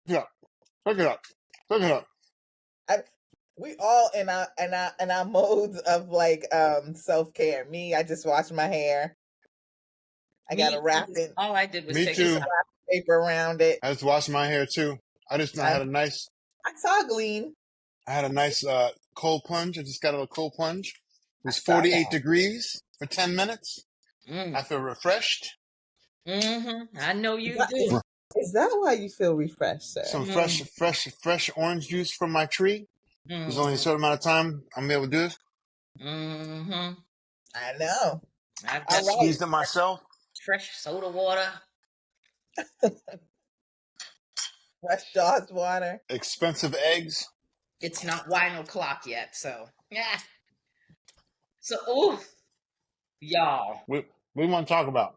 Yeah, look it up. Look it up. We all in our modes of like self-care. Me, I just washed my hair. I got a wrapping. All I did was Me take too. Paper around it. I just washed my hair too. I had a nice. I saw gleam. I had a nice cold plunge. I just got a cold plunge. It was saw 48 that. degrees for 10 minutes. Mm. I feel refreshed. Mm-hmm. I know you do. Is that why you feel refreshed, sir? Some fresh orange juice from my tree. There's only a certain amount of time I'm able to do this. Mm-hmm. I know. I've I got squeezed it myself. fresh soda water. Fresh Jaws water. Expensive eggs. It's not wine o'clock yet, so yeah. So oof, y'all. What we want to talk about?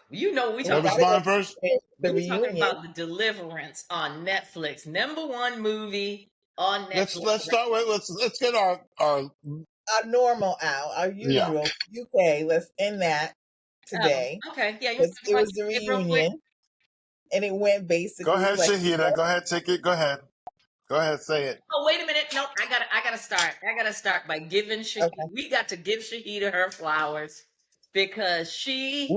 You know we What talking was about mine first? The we talking reunion. about the Deliverance on Netflix, #1 movie on Netflix. Let's start with let's get our Our normal out, our usual UK. Let's end that today. Okay, yeah, It was the reunion, and it went basically. Go ahead, like, Shahidah. Go ahead, take it. Go ahead. Go ahead, say it. Oh, wait a minute. No, I gotta start. I gotta start by giving Shahidah. Okay. We got to give Shahidah her flowers because she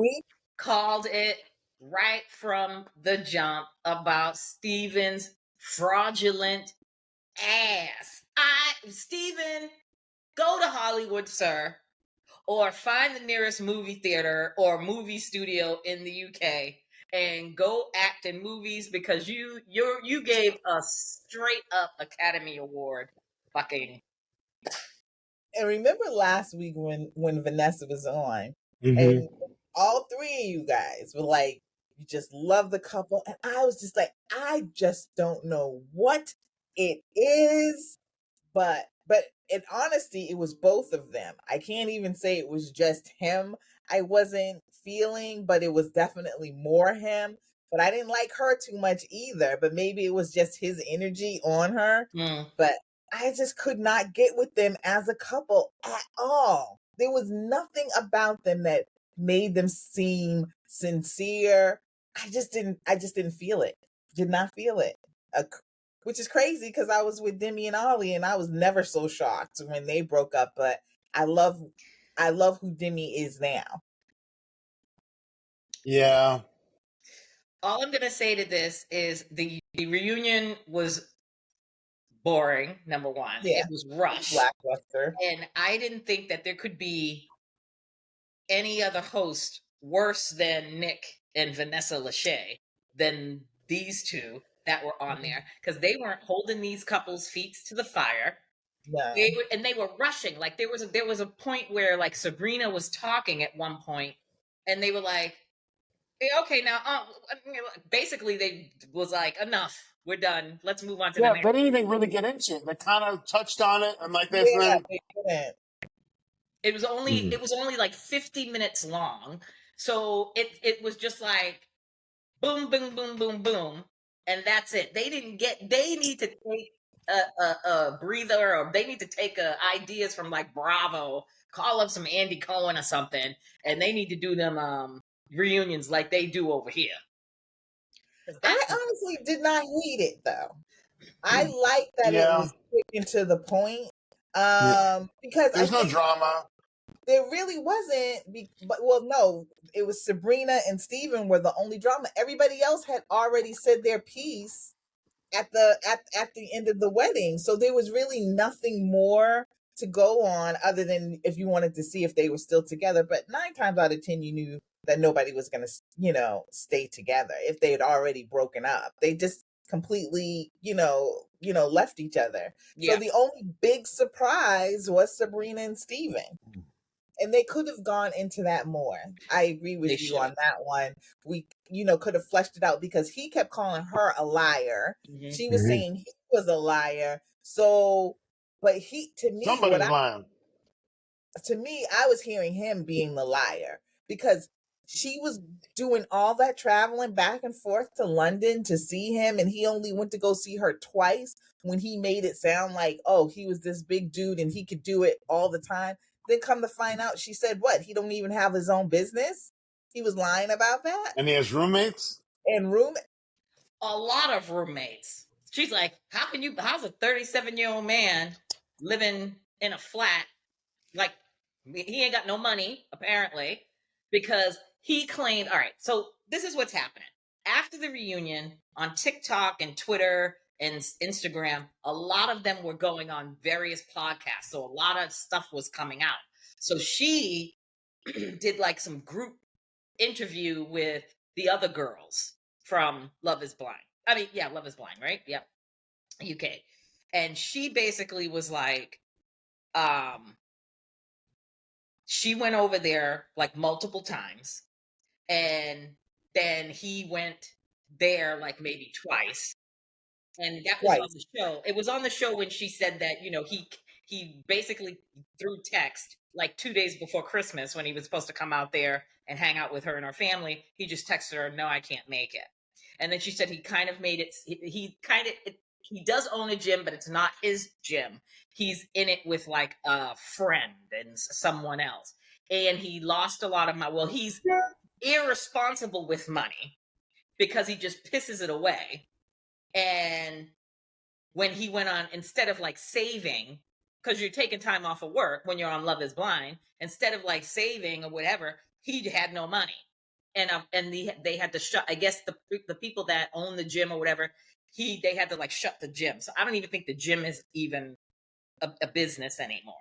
called it right from the jump about Steven's fraudulent ass. Steven, go to Hollywood, sir, or find the nearest movie theater or movie studio in the UK and go act in movies because you gave a straight up Academy Award fucking. And remember last week when Vanessa was on, and all three of you guys were like, you just love the couple, and I was just like, I just don't know what it is, but in honesty, it was both of them. I can't even say it was just him. I wasn't feeling, but it was definitely more him. But I didn't like her too much either. But maybe it was just his energy on her. But I just could not get with them as a couple at all. There was nothing about them that made them seem sincere. I just didn't feel it. Did not feel it. Which is crazy because I was with Demi and Ollie and I was never so shocked when they broke up. But I love who Demi is now. Yeah. All I'm gonna say to this is the reunion was boring. Number one, it was rushed, lackluster, and I didn't think that there could be any other host worse than Nick and Vanessa Lachey than these two that were on there because they weren't holding these couples' feet to the fire. No. They were rushing. Like there was a point where like Sabrina was talking at one point, and they were like, "Okay, now, basically they was like, enough, we're done. Let's move on to the next." They didn't even really get into it. They kind of touched on it and like this. Yeah, they didn't. It was only like 50 minutes long, so it was just like boom, boom, boom, boom, boom, and that's it. They need to take a breather, or they need to take ideas from like Bravo, call up some Andy Cohen or something, and they need to do them reunions like they do over here. I honestly did not hate it though. I like that it was quick and to the point. Because there's no drama. There really wasn't. But no, it was Sabrina and Steven were the only drama. Everybody else had already said their piece at the end of the wedding, so there was really nothing more to go on other than if you wanted to see if they were still together. But 9 times out of 10, you knew that nobody was going to, stay together if they had already broken up. They just completely, left each other. Yeah. So the only big surprise was Sabrina and Steven. And they could have gone into that more. I agree with you on that one. We, could have fleshed it out because he kept calling her a liar. Mm-hmm. She was saying he was a liar. So, but to me, somebody's lying. to me, I was hearing him being the liar because she was doing all that traveling back and forth to London to see him, and he only went to go see her twice when he made it sound like, oh, he was this big dude and he could do it all the time. Then come to find out, she said, what? He don't even have his own business? He was lying about that? And he has roommates? And room A lot of roommates. She's like, how's a 37-year-old man living in a flat? Like, he ain't got no money, apparently, because he claimed, all right, so this is what's happening. After the reunion on TikTok and Twitter and Instagram, a lot of them were going on various podcasts. So a lot of stuff was coming out. So she did like some group interview with the other girls from Love is Blind. I mean, yeah, Love is Blind, right? Yep. UK. And she basically was like, she went over there like multiple times, and then he went there like maybe twice. And that was on the show. It was on the show when she said that, he basically through text, like 2 days before Christmas when he was supposed to come out there and hang out with her and her family, he just texted her, no, I can't make it. And then she said he kind of made it, he does own a gym, but it's not his gym. He's in it with like a friend and someone else. And he lost a lot of money. Well, he's irresponsible with money because he just pisses it away. And when he went on, instead of like saving, because you're taking time off of work when you're on Love is Blind, instead of like saving or whatever, he had no money. And they had to shut, I guess the people that own the gym or whatever, they had to like shut the gym. So I don't even think the gym is even a business anymore.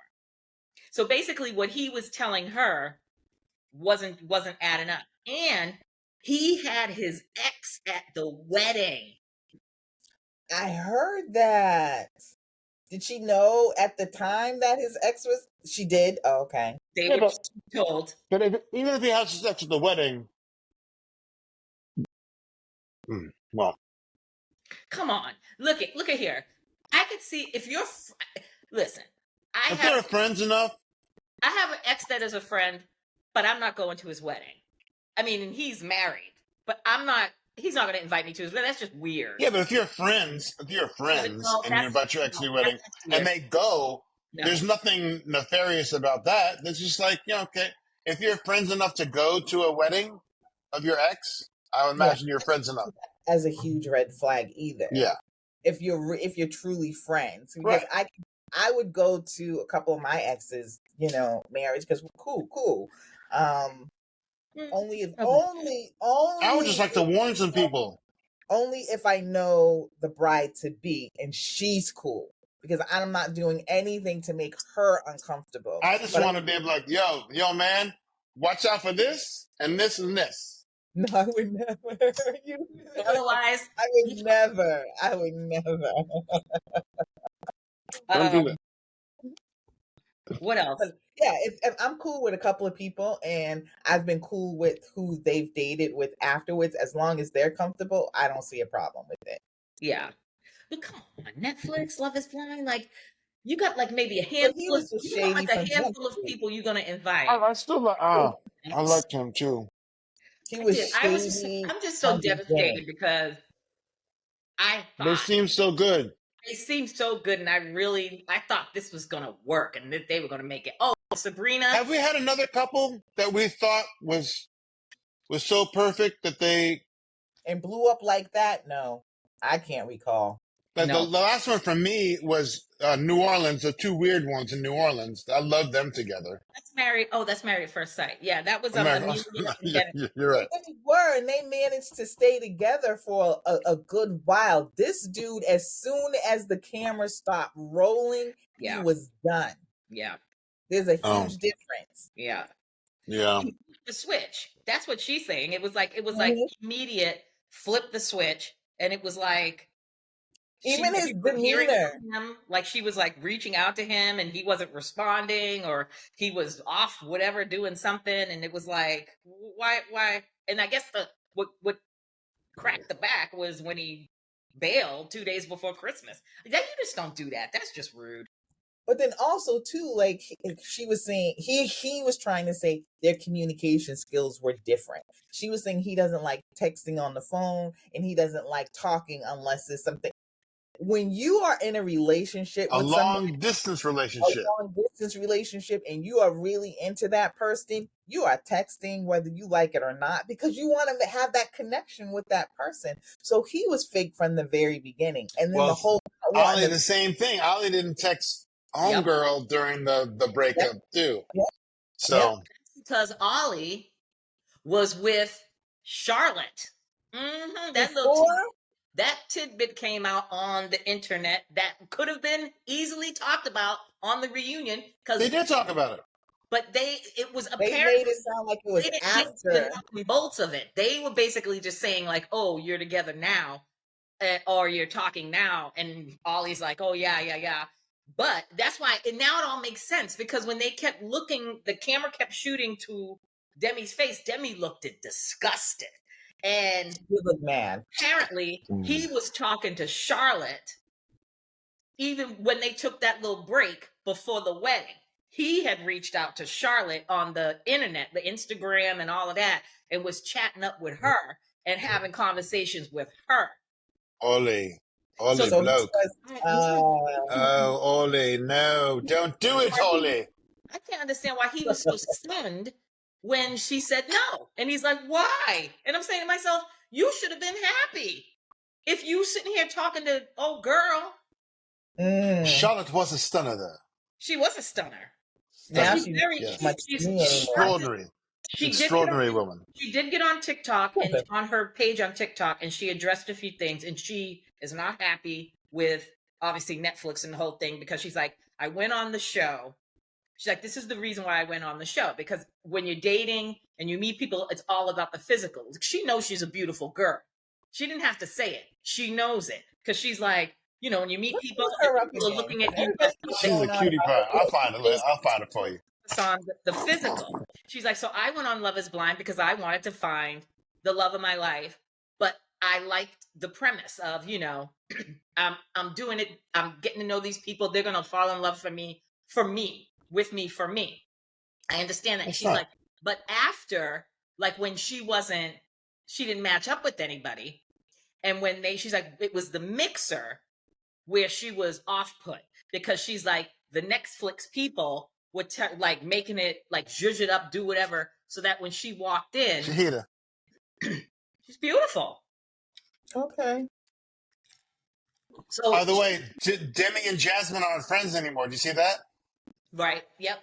So basically what he was telling her wasn't adding up. And he had his ex at the wedding. I heard that. Did she know at the time that his ex was? She did? Oh, okay. They were told. But even if he has his ex at the wedding, well, come on, look at here. I could see if you're. Listen, if they're friends enough. I have an ex that is a friend, but I'm not going to his wedding. I mean, he's married, but I'm not. He's not going to invite me to his wedding. That's just weird. Yeah, but if you're friends and you invite your ex to your wedding and they go, there's nothing nefarious about that. It's just like, okay, if you're friends enough to go to a wedding of your ex, I would imagine you're friends enough. As a huge red flag either. Yeah. If you're truly friends. Because I would go to a couple of my exes, marriage because cool. Only I would just like to warn some people. Only if I know the bride to be and she's cool, because I'm not doing anything to make her uncomfortable. I just want to be able like, yo, man, watch out for this and this and this. No, I would never. Otherwise, I would never. Don't do that. What else? Yeah, if I'm cool with a couple of people and I've been cool with who they've dated with afterwards, as long as they're comfortable, I don't see a problem with it. Yeah. But come on, Netflix, Love is Blind, like you got like maybe a handful of people you're gonna invite. I still like I liked him too. He was shady. I'm just so devastated because I thought they seem so good. They seem so good, and I thought this was gonna work and that they were gonna make it. Oh, Sabrina. Have we had another couple that we thought was so perfect that they blew up like that? No, I can't recall. The last one for me was New Orleans, the two weird ones in New Orleans. I love them together. That's Married at First Sight. Yeah, that was You're right. They were, and they managed to stay together for a good while. This dude, as soon as the camera stopped rolling, he was done. Yeah. There's a huge difference. Yeah. Yeah. The switch. That's what she's saying. It was like immediate flip the switch, and it was like even his demeanor, like she was like reaching out to him and he wasn't responding, or he was off whatever doing something, and it was like why and I guess what cracked the back was when he bailed 2 days before Christmas. You just don't do that. That's just rude. But then also too, like she was saying, he was trying to say their communication skills were different. She was saying he doesn't like texting on the phone and he doesn't like talking unless it's something. When you are in a relationship A with somebody, long distance a relationship. long distance relationship, and you are really into that person, you are texting whether you like it or not because you want to have that connection with that person. So he was fake from the very beginning, and then Well, the whole Ollie, the same thing. Ollie didn't text homegirl during the breakup too. Yep. So because Ollie was with Charlotte. That tidbit came out on the internet that could have been easily talked about on the reunion because they did talk about it. But it was they apparently made it sound like it was after the nuts and bolts of it. They were basically just saying like, "Oh, you're together now," or "You're talking now," and Ollie's like, "Oh yeah." But that's why, and now it all makes sense because when they kept looking, the camera kept shooting to Demi's face. Demi looked disgusted, and he looked mad. Apparently, he was talking to Charlotte even when they took that little break before the wedding. He had reached out to Charlotte on the internet, the Instagram and all of that, and was chatting up with her and having conversations with her. Ollie bloke. Oh, Ollie, no, don't do it, Ollie. I can't understand why he was so stunned when she said no. And he's like, why? And I'm saying to myself, you should have been happy. If you sitting here talking to old girl. Charlotte was a stunner though. She was a stunner. Now she's very extraordinary. Extraordinary woman. She did get on TikTok and on her page on TikTok, and she addressed a few things, and she is not happy with obviously Netflix and the whole thing because she's like, I went on the show. She's like, this is the reason why I went on the show, because when you're dating and you meet people, it's all about the physical. She knows she's a beautiful girl. She didn't have to say it. She knows it because she's like, you know, when you meet people are looking at you. She's a cutie pie. I'll find it for you. On the physical. She's like, so I went on Love is Blind because I wanted to find the love of my life, but I liked the premise of, you know, I'm doing it. I'm getting to know these people. They're going to fall in love with me. I understand that. She's like, but after, like when she didn't match up with anybody. And when she's like, it was the mixer where she was off put because she's like, the Netflix people would like making it like zhuzh it up, do whatever, so that when she walked in, Shahidah, she's beautiful. Okay. So, by the way, Demi and Jasmine aren't friends anymore. Do you see that? Right. Yep.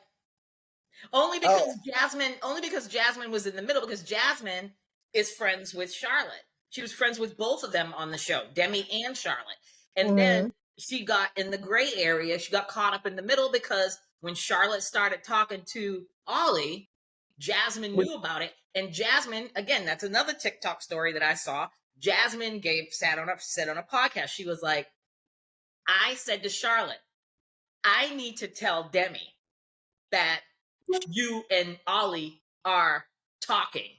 Only because Jasmine was in the middle, because Jasmine is friends with Charlotte. She was friends with both of them on the show, Demi and Charlotte. And then she got in the gray area. She got caught up in the middle because when Charlotte started talking to Ollie, Jasmine knew about it. And Jasmine, again, that's another TikTok story that I saw. Jasmine said on a podcast, she was like, I said to Charlotte, I need to tell Demi that you and Ollie are talking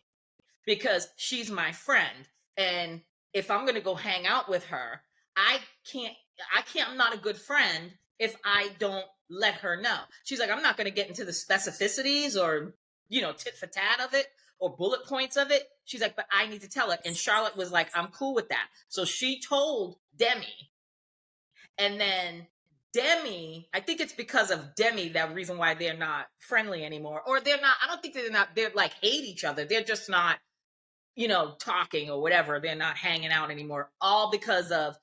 because she's my friend. And if I'm going to go hang out with her, I'm not a good friend if I don't let her know. She's like, I'm not going to get into the specificities or, you know, tit for tat of it or bullet points of it. She's like, but I need to tell her. And Charlotte was like, I'm cool with that. So she told Demi. And then Demi, I think it's because of Demi, that reason why they're not friendly anymore. Or they're like hate each other. They're just not, you know, talking or whatever. They're not hanging out anymore. All because of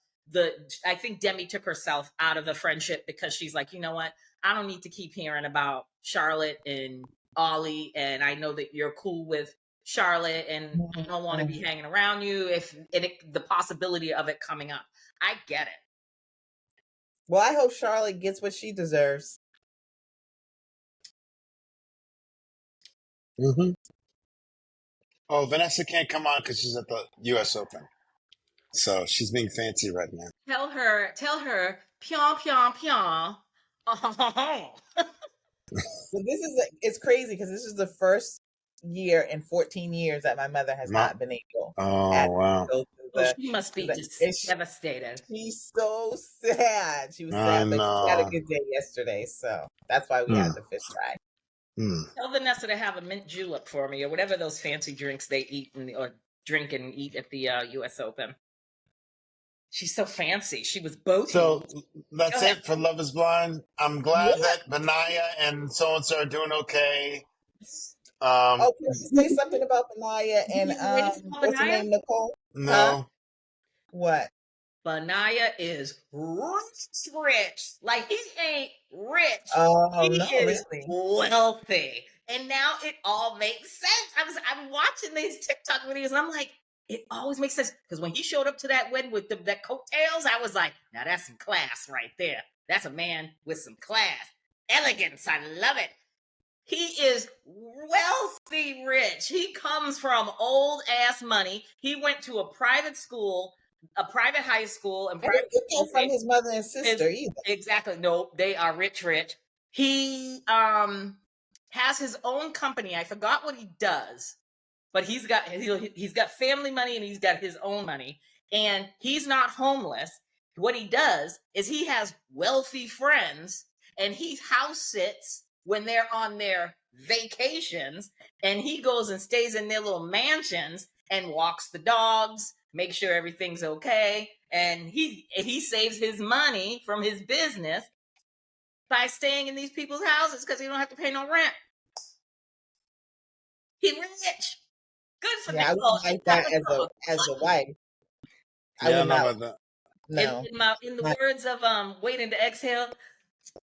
I think Demi took herself out of the friendship because she's like, you know what? I don't need to keep hearing about Charlotte and Ollie. And I know that you're cool with Charlotte and I don't want to be hanging around you the possibility of it coming up. I get it. Well, I hope Charlotte gets what she deserves. Oh, Vanessa can't come on because she's at the U.S. Open. So she's being fancy right now. Tell her, pion, pion, pion. Oh. But it's crazy because this is the first year in 14 years that my mother has not been able to go She must be just devastated. She's so sad. She was I sad, but she had a know. good day yesterday, so that's why we had the fish fry. Tell Vanessa to have a mint julep for me, or whatever those fancy drinks they eat or drink and eat at the U.S. Open. She's so fancy. She was boating. So that's it for Love is Blind. I'm glad that Benaya and so-and-so are doing okay. Can you say something about Benaya and what's her name, Nicole? No. Huh? What? Benaya is rich. Like, he ain't rich. He is wealthy. And now it all makes sense. I'm watching these TikTok videos and I'm like, it always makes sense. Because when he showed up to that wedding with that coattails, I was like, now that's some class right there. That's a man with some class. Elegance. I love it. He is wealthy rich. He comes from old ass money. He went to a private school, a private high school, and private. He came from his mother and sister either. Exactly. No, they are rich. He has his own company. I forgot what he does, but he's got family money and he's got his own money, and he's not homeless. What he does is he has wealthy friends, and he house sits when they're on their vacations, and he goes and stays in their little mansions and walks the dogs, make sure everything's okay, and he saves his money from his business by staying in these people's houses because he don't have to pay no rent. He rich. Good for I would like that as a wife. I don't know about that. No. In the words of Waiting to Exhale,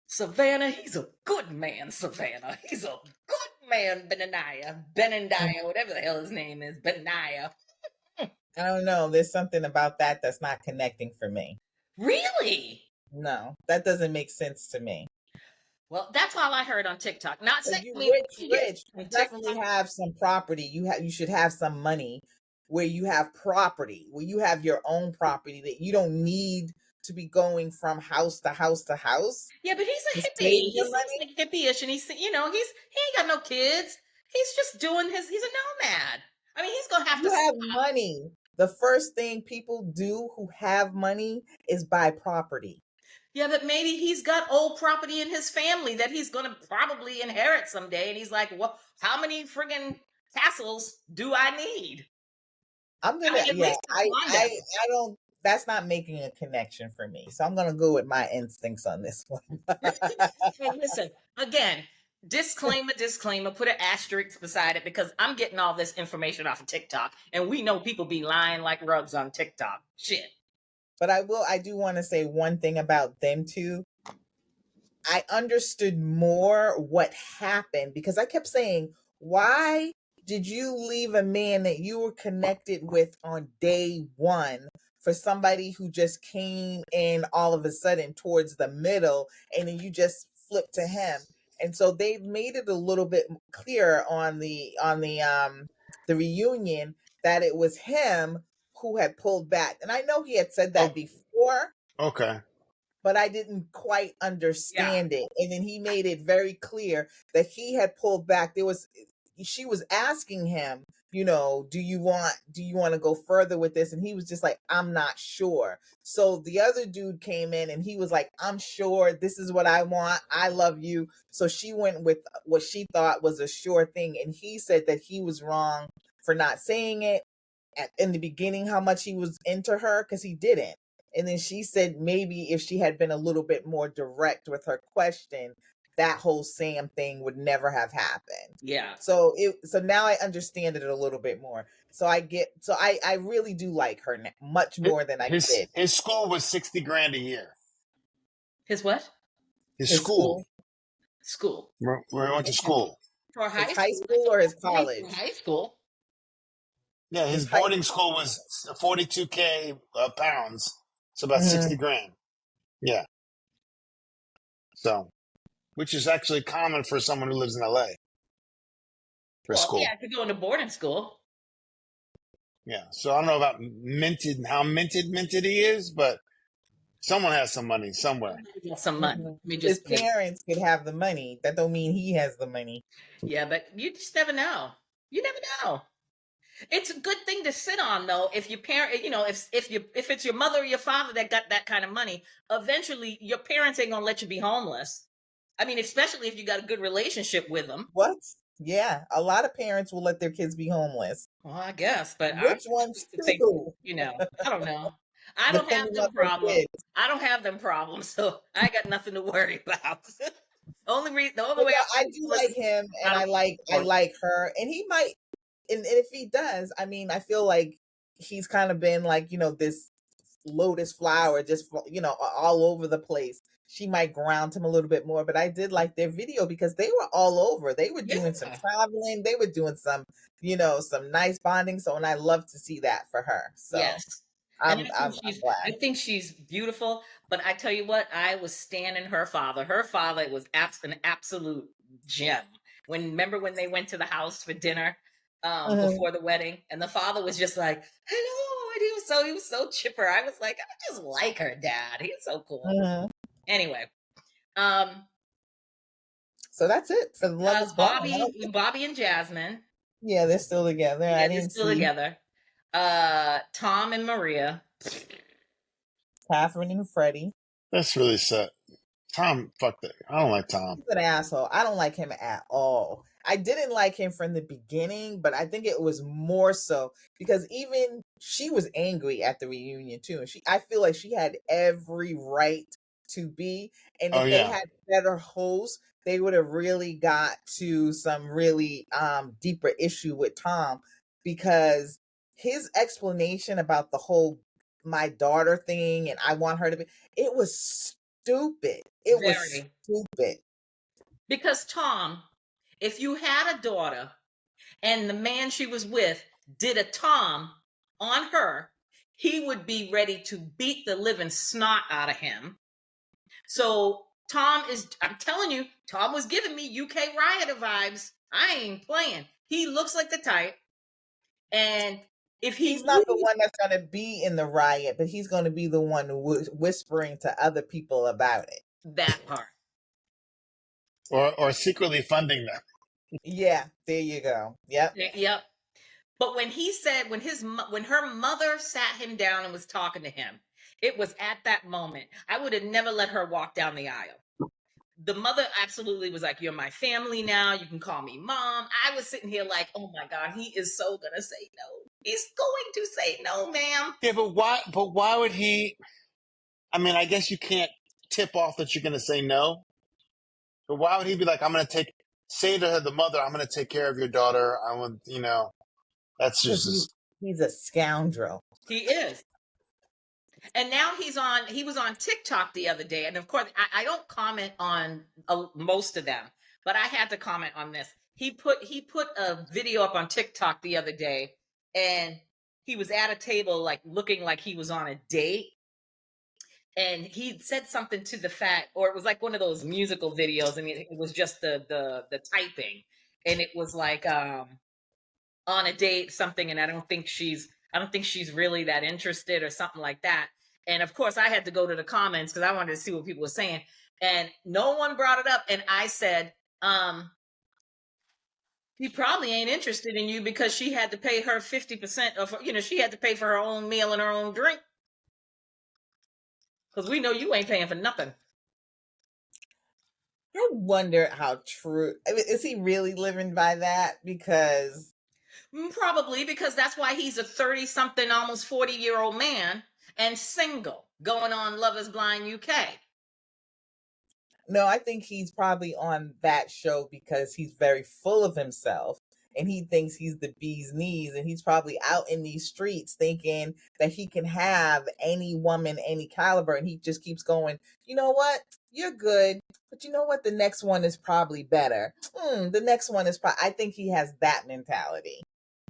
Savannah, he's a good man, Savannah. He's a good man, Benaniah, whatever the hell his name is, Benaniah. I don't know. There's something about that that's not connecting for me. Really? No, that doesn't make sense to me. Well, that's all I heard on TikTok. Not saying you rich. You definitely have some property. You should have some money where you have property, where you have your own property that you don't need to be going from house to house to house. Yeah, but he's a hippie. He's like hippie-ish, and he ain't got no kids. He's just doing he's a nomad. I mean, he's gonna have to have money. The first thing people do who have money is buy property. Yeah, but maybe he's got old property in his family that he's gonna probably inherit someday, and he's like, "Well, how many friggin' castles do I need?" I'm gonna, I don't. That's not making a connection for me, so I'm gonna go with my instincts on this one. Hey, listen, again, disclaimer. Put an asterisk beside it because I'm getting all this information off of TikTok, and we know people be lying like rugs on TikTok. Shit. But I do want to say one thing about them two. I understood more what happened because I kept saying, why did you leave a man that you were connected with on day one for somebody who just came in all of a sudden towards the middle and then you just flipped to him? And so they've made it a little bit clearer on the reunion that it was him who had pulled back. And I know he had said that before. Okay. But I didn't quite understand it. And then he made it very clear that he had pulled back. She was asking him, do you want to go further with this? And he was just like, I'm not sure. So the other dude came in and he was like, I'm sure this is what I want. I love you. So she went with what she thought was a sure thing. And he said that he was wrong for not saying it in the beginning, how much he was into her, because he didn't. And then she said maybe if she had been a little bit more direct with her question, that whole Sam thing would never have happened. Yeah. So now I understand it a little bit more. So I really do like her much more than I did. His school was $60,000 a year. His what? His school. School. Where he went to school. For high school or his college? High school. Yeah, his boarding school was 42K pounds. So about $60,000. Yeah. So, which is actually common for someone who lives in LA. For school. Yeah, if you go into boarding school. Yeah. So I don't know about how minted he is, but someone has some money somewhere. Some money. His parents could have the money. That don't mean he has the money. Yeah, but you just never know. You never know. It's a good thing to sit on, though. If your parent, if it's your mother or your father that got that kind of money, eventually your parents ain't gonna let you be homeless. I mean, especially if you got a good relationship with them. What? Yeah, a lot of parents will let their kids be homeless. Well, I guess, but I Which ones to think, too? I don't know. I don't have Depending on them their problems. kids. I don't have them problems, so I got nothing to worry about. The only way But I'm no, I do homeless like him, is and out I of like her, and he might, and if he does, I mean, I feel like he's kind of been like, this lotus flower, just all over the place. She might ground him a little bit more, but I did like their video because they were all over. They were doing some Yeah. traveling, they were doing some, some nice bonding. So, and I love to see that for her. So Yes. And I'm I glad. think she's beautiful, but I tell you what, I was standing her father. Her father was an absolute gem. Remember when they went to the house for dinner Mhm, before the wedding, and the father was just like, "Hello," and he was so chipper. I was like, I just like her dad. He's so cool. mhm. Anyway, um, So that's it for Love Is Blind. Bobby and Jasmine, Yeah, they're still together. I yeah, they're didn't still see together. Tom and Maria. Catherine and Freddie. That's really sad. Tom, fuck that. I don't like Tom. He's an asshole. I don't like him at all. I didn't like him from the beginning, but I think it was more so because even she was angry at the reunion too. And I feel like she had every right to be. And Oh if they yeah. had better hosts, they would have really got to some really deeper issue with Tom, because his explanation about the whole my daughter thing and I want her to be, it was stupid. It was Very. stupid. Because Tom, if you had a daughter and the man she was with did a Tom on her, he would be ready to beat the living snot out of him. So I'm telling you, Tom was giving me UK rioter vibes. I ain't playing. He looks like the type. And if he He's not the really, one that's going to be in the riot, but he's going to be the one whispering to other people about it. that part. Or secretly funding them. Yeah, there you go. Yep. Yep. But when he said, when her mother sat him down and was talking to him, it was at that moment. I would have never let her walk down the aisle. The mother absolutely was like, "You're my family now. You can call me mom." I was sitting here like, "Oh my God, he is so gonna say no. He's going to say no, ma'am." Yeah, but why? But why would he? I mean, I guess you can't tip off that you're going to say no. But why would he be like, say to her, the mother, I'm going to take care of your daughter. I want, that's Because just. he's a scoundrel. He is. And now he was on TikTok the other day. And of course, I don't comment on most of them, but I had to comment on this. He put a video up on TikTok the other day, and he was at a table, like looking like he was on a date. And he said something to the fact, or it was like one of those musical videos, and it was just the typing. And it was like on a date, something, and I don't think she's really that interested or something like that. And of course, I had to go to the comments because I wanted to see what people were saying, and no one brought it up. And I said, "He probably ain't interested in you because she had to pay her 50% of, she had to pay for her own meal and her own drink, because we know you ain't paying for nothing." I wonder how true. I mean, is he really living by that? Because Probably, because that's why he's a 30 something, almost 40-year-old man and single, going on Love Is Blind UK. no, I think he's probably on that show because he's very full of himself and he thinks he's the bee's knees, and he's probably out in these streets thinking that he can have any woman, any caliber, and he just keeps going, you know what? You're good, but you know what? The next one is probably better. The next one is I think he has that mentality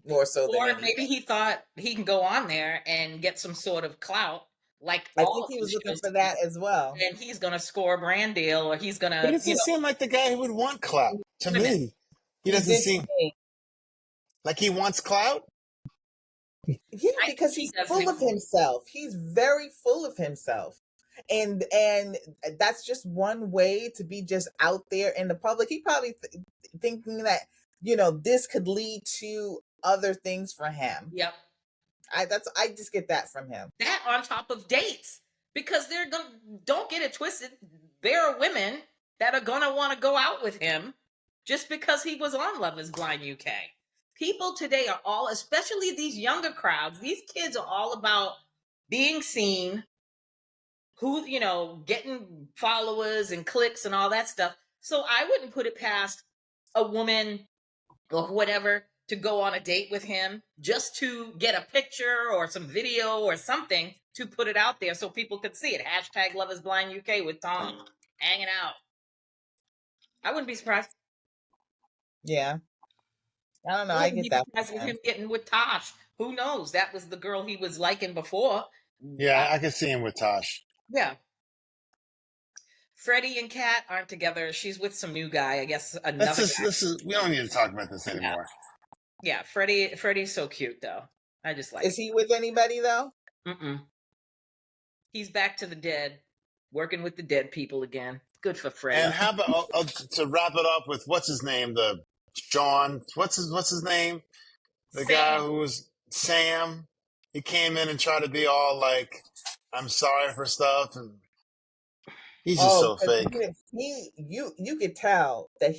more so than Or anything. maybe he thought he can go on there and get some sort of clout, like I all think of he was these looking shows for do, that as well. and he's going to score a brand deal, or he's going He to, doesn't seem like the guy who would want clout to wait a minute. me. He He doesn't did to seem me. like he wants clout. Yeah, I because think he he's does full of too. himself. He's very full of himself. And that's just one way to be just out there in the public. He probably thinking that, this could lead to other things for him. Yep. I just get that from him. That on top of dates, because don't get it twisted. There are women that are gonna want to go out with him just because he was on Love Is Blind UK. People today are all, especially these younger crowds, these kids are all about being seen, getting followers and clicks and all that stuff. So I wouldn't put it past a woman or whatever to go on a date with him just to get a picture or some video or something to put it out there so people could see it. Hashtag Love Is Blind UK with Tom hanging out. I wouldn't be surprised. Yeah. I don't know. I get that. With him getting with Tosh. Who knows? That was the girl he was liking before. Yeah, I could see him with Tosh. Yeah. Freddie and Kat aren't together. She's with some new guy, I guess. Another guy. We don't need to talk about this anymore. Yeah, Freddie's so cute though. I just like. Is he with anybody though? Mm-mm. He's back to the dead, working with the dead people again. Good for Freddie. And how about to wrap it up with what's his name? The Sean. What's his name? The Sam. guy who was Sam. He came in and tried to be all like, "I'm sorry for stuff," and he's just so fake. You could tell that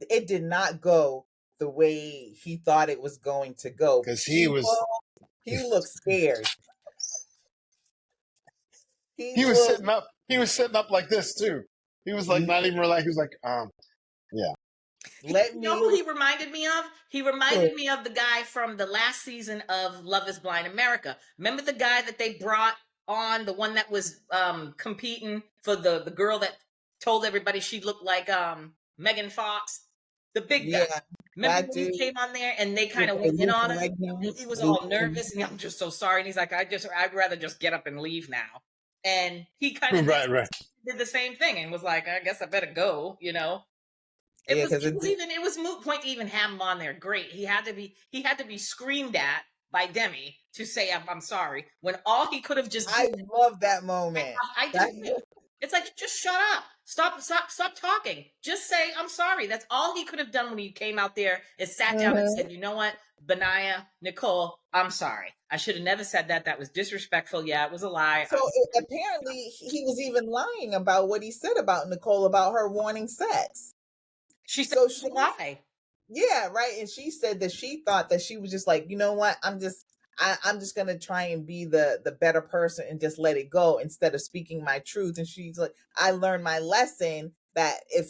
it did not go the way he thought it was going to go because he looked scared. He was sitting up. He was sitting up like this too. He was like not even relaxed. He was like, yeah. You know who he reminded me of? He reminded me of the guy from the last season of Love Is Blind America. Remember the guy that they brought on, the one that was competing for the girl that told everybody she looked like Megan Fox? The big guy. Remember when he came on there and they kind of went in on him? And he was all nervous and I'm just so sorry. And he's like, I'd rather just get up and leave now. And he kind of did the same thing and was like, I guess I better go, It was moot point to even have him on there. Great. He had to be screamed at by Demi to say I'm sorry when all he could have just I love that moment. I did. It's like, just shut up. Stop talking. Just say I'm sorry. That's all he could have done when he came out there is sat down and said, you know what, Benaya, Nicole, I'm sorry. I should have never said that. That was disrespectful. Yeah, it was a lie. So apparently he was even lying about what he said about Nicole, about her wanting sex. She said it was a lie. Yeah, right. And she said that she thought that she was just like, you know what, I'm just going to try and be the better person and just let it go instead of speaking my truth. And she's like, I learned my lesson that if,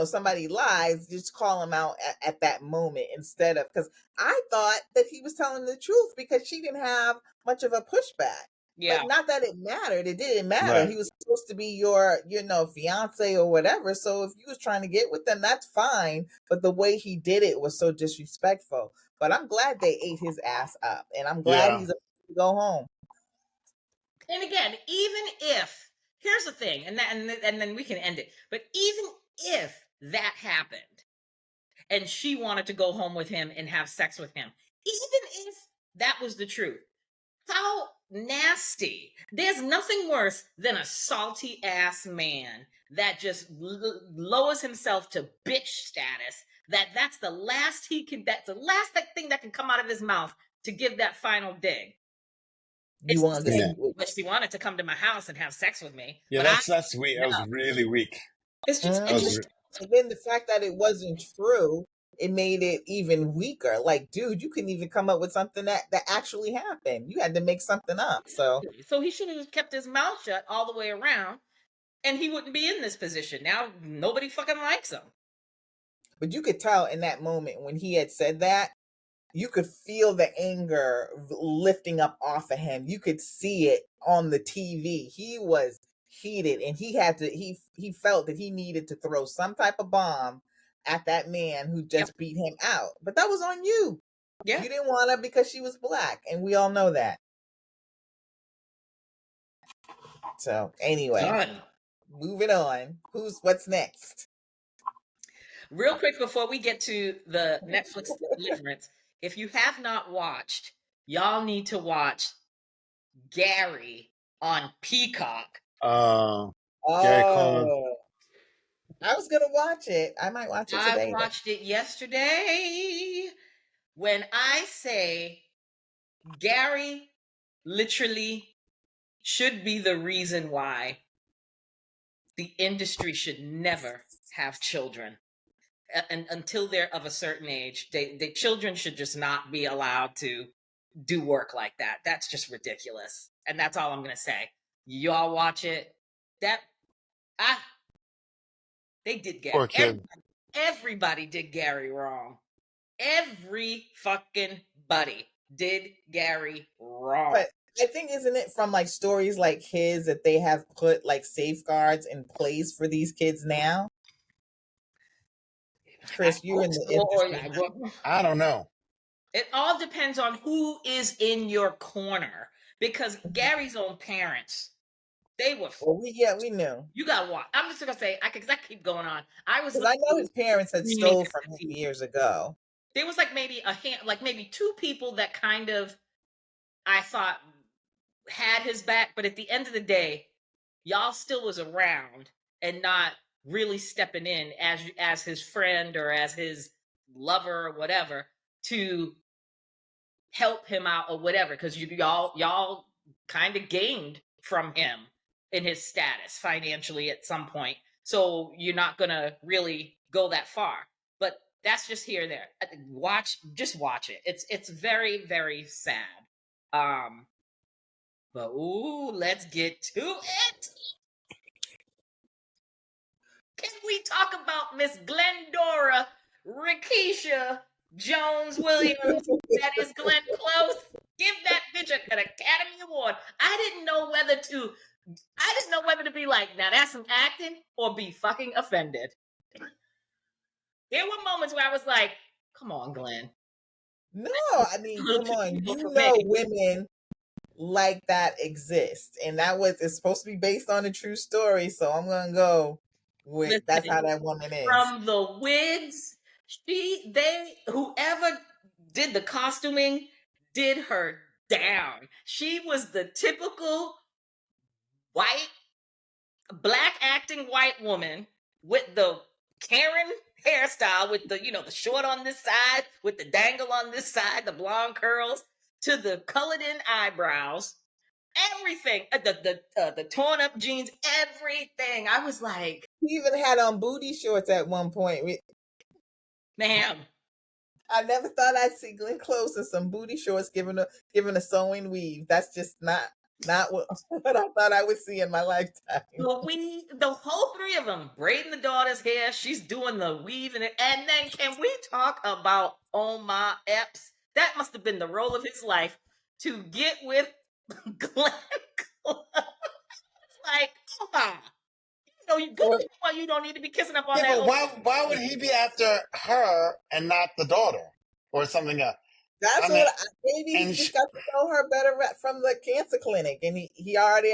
somebody lies, just call them out at that moment instead of, because I thought that he was telling the truth because she didn't have much of a pushback. Yeah. But not that it mattered. It didn't matter. Right. He was supposed to be your, fiance or whatever. So if you was trying to get with them, that's fine. But the way he did it was so disrespectful. But I'm glad they ate his ass up. And I'm glad he's able to go home. And again, even if, here's the thing, and then we can end it. But even if that happened and she wanted to go home with him and have sex with him, even if that was the truth, how nasty. There's nothing worse than a salty ass man that just lowers himself to bitch status. That's the last that's the last thing that can come out of his mouth to give that final dig. She wanted to come to my house and have sex with me. Yeah, that's weak. That was really weak. It's just, and then the fact that it wasn't true, it made it even weaker. Like, dude, you couldn't even come up with something that actually happened. You had to make something up. So he should have just kept his mouth shut all the way around, and he wouldn't be in this position. Now nobody fucking likes him. But you could tell in that moment when he had said that, you could feel the anger lifting up off of him. You could see it on the TV. He was heated, and he felt that he needed to throw some type of bomb at that man who just beat him out. But that was on you. Yeah. You didn't want her because she was black, and we all know that. So anyway, moving on. What's next? Real quick before we get to the Netflix Deliverance, if you have not watched, y'all need to watch Gary on Peacock. Gary Coleman. I was gonna watch it. I might watch it today. I watched it yesterday. When I say Gary literally should be the reason why the industry should never have children. And until they're of a certain age, the children should just not be allowed to do work like that. That's just ridiculous. And that's all I'm gonna say. Y'all watch it. They did Poor Gary. kid. Everybody did Gary wrong. Every fucking buddy did Gary wrong. But I think, isn't it from like stories like his that they have put like safeguards in place for these kids now? Chris, you're in the industry. I don't know. It all depends on who is in your corner. Because Gary's own parents, they were. Well, we knew. You gotta watch. I'm just gonna say, because I keep going on. I know his parents had stole from him years ago. There was like maybe maybe two people that kind of I thought had his back, but at the end of the day, y'all still was around and not really stepping in as his friend or as his lover or whatever to help him out or whatever, because y'all kind of gained from him in his status financially at some point, so you're not gonna really go that far. But that's just here or there. Just watch it. It's very, very sad. But let's get to it. Can we talk about Miss Glendora Rikisha Jones Williams? That is Glenn Close. Give that bitch an Academy Award. I didn't know whether to be like, now that's some acting, or be fucking offended. There were moments where I was like, come on, Glenn. No, I mean, come on. You know women like that exist. And it's supposed to be based on a true story, so I'm gonna go with that's how that woman is. From the wigs, whoever did the costuming did her down. She was the typical black acting white woman with the Karen hairstyle, with the the short on this side, with the dangle on this side, the blonde curls, to the colored in eyebrows, everything, the torn up jeans, everything. I was like, he even had on booty shorts at one point. Ma'am, I never thought I'd see Glenn Close in some booty shorts giving a sewing weave. That's just not what I thought I would see in my lifetime. Well, the whole three of them, braiding the daughter's hair, she's doing the weave, and then can we talk about Omar Epps? That must have been the role of his life, to get with Glenn Close. Like, come on. You don't need to be kissing up on that. But why would he be after her and not the daughter or something else? That's maybe he just got to know her better from the cancer clinic, and he already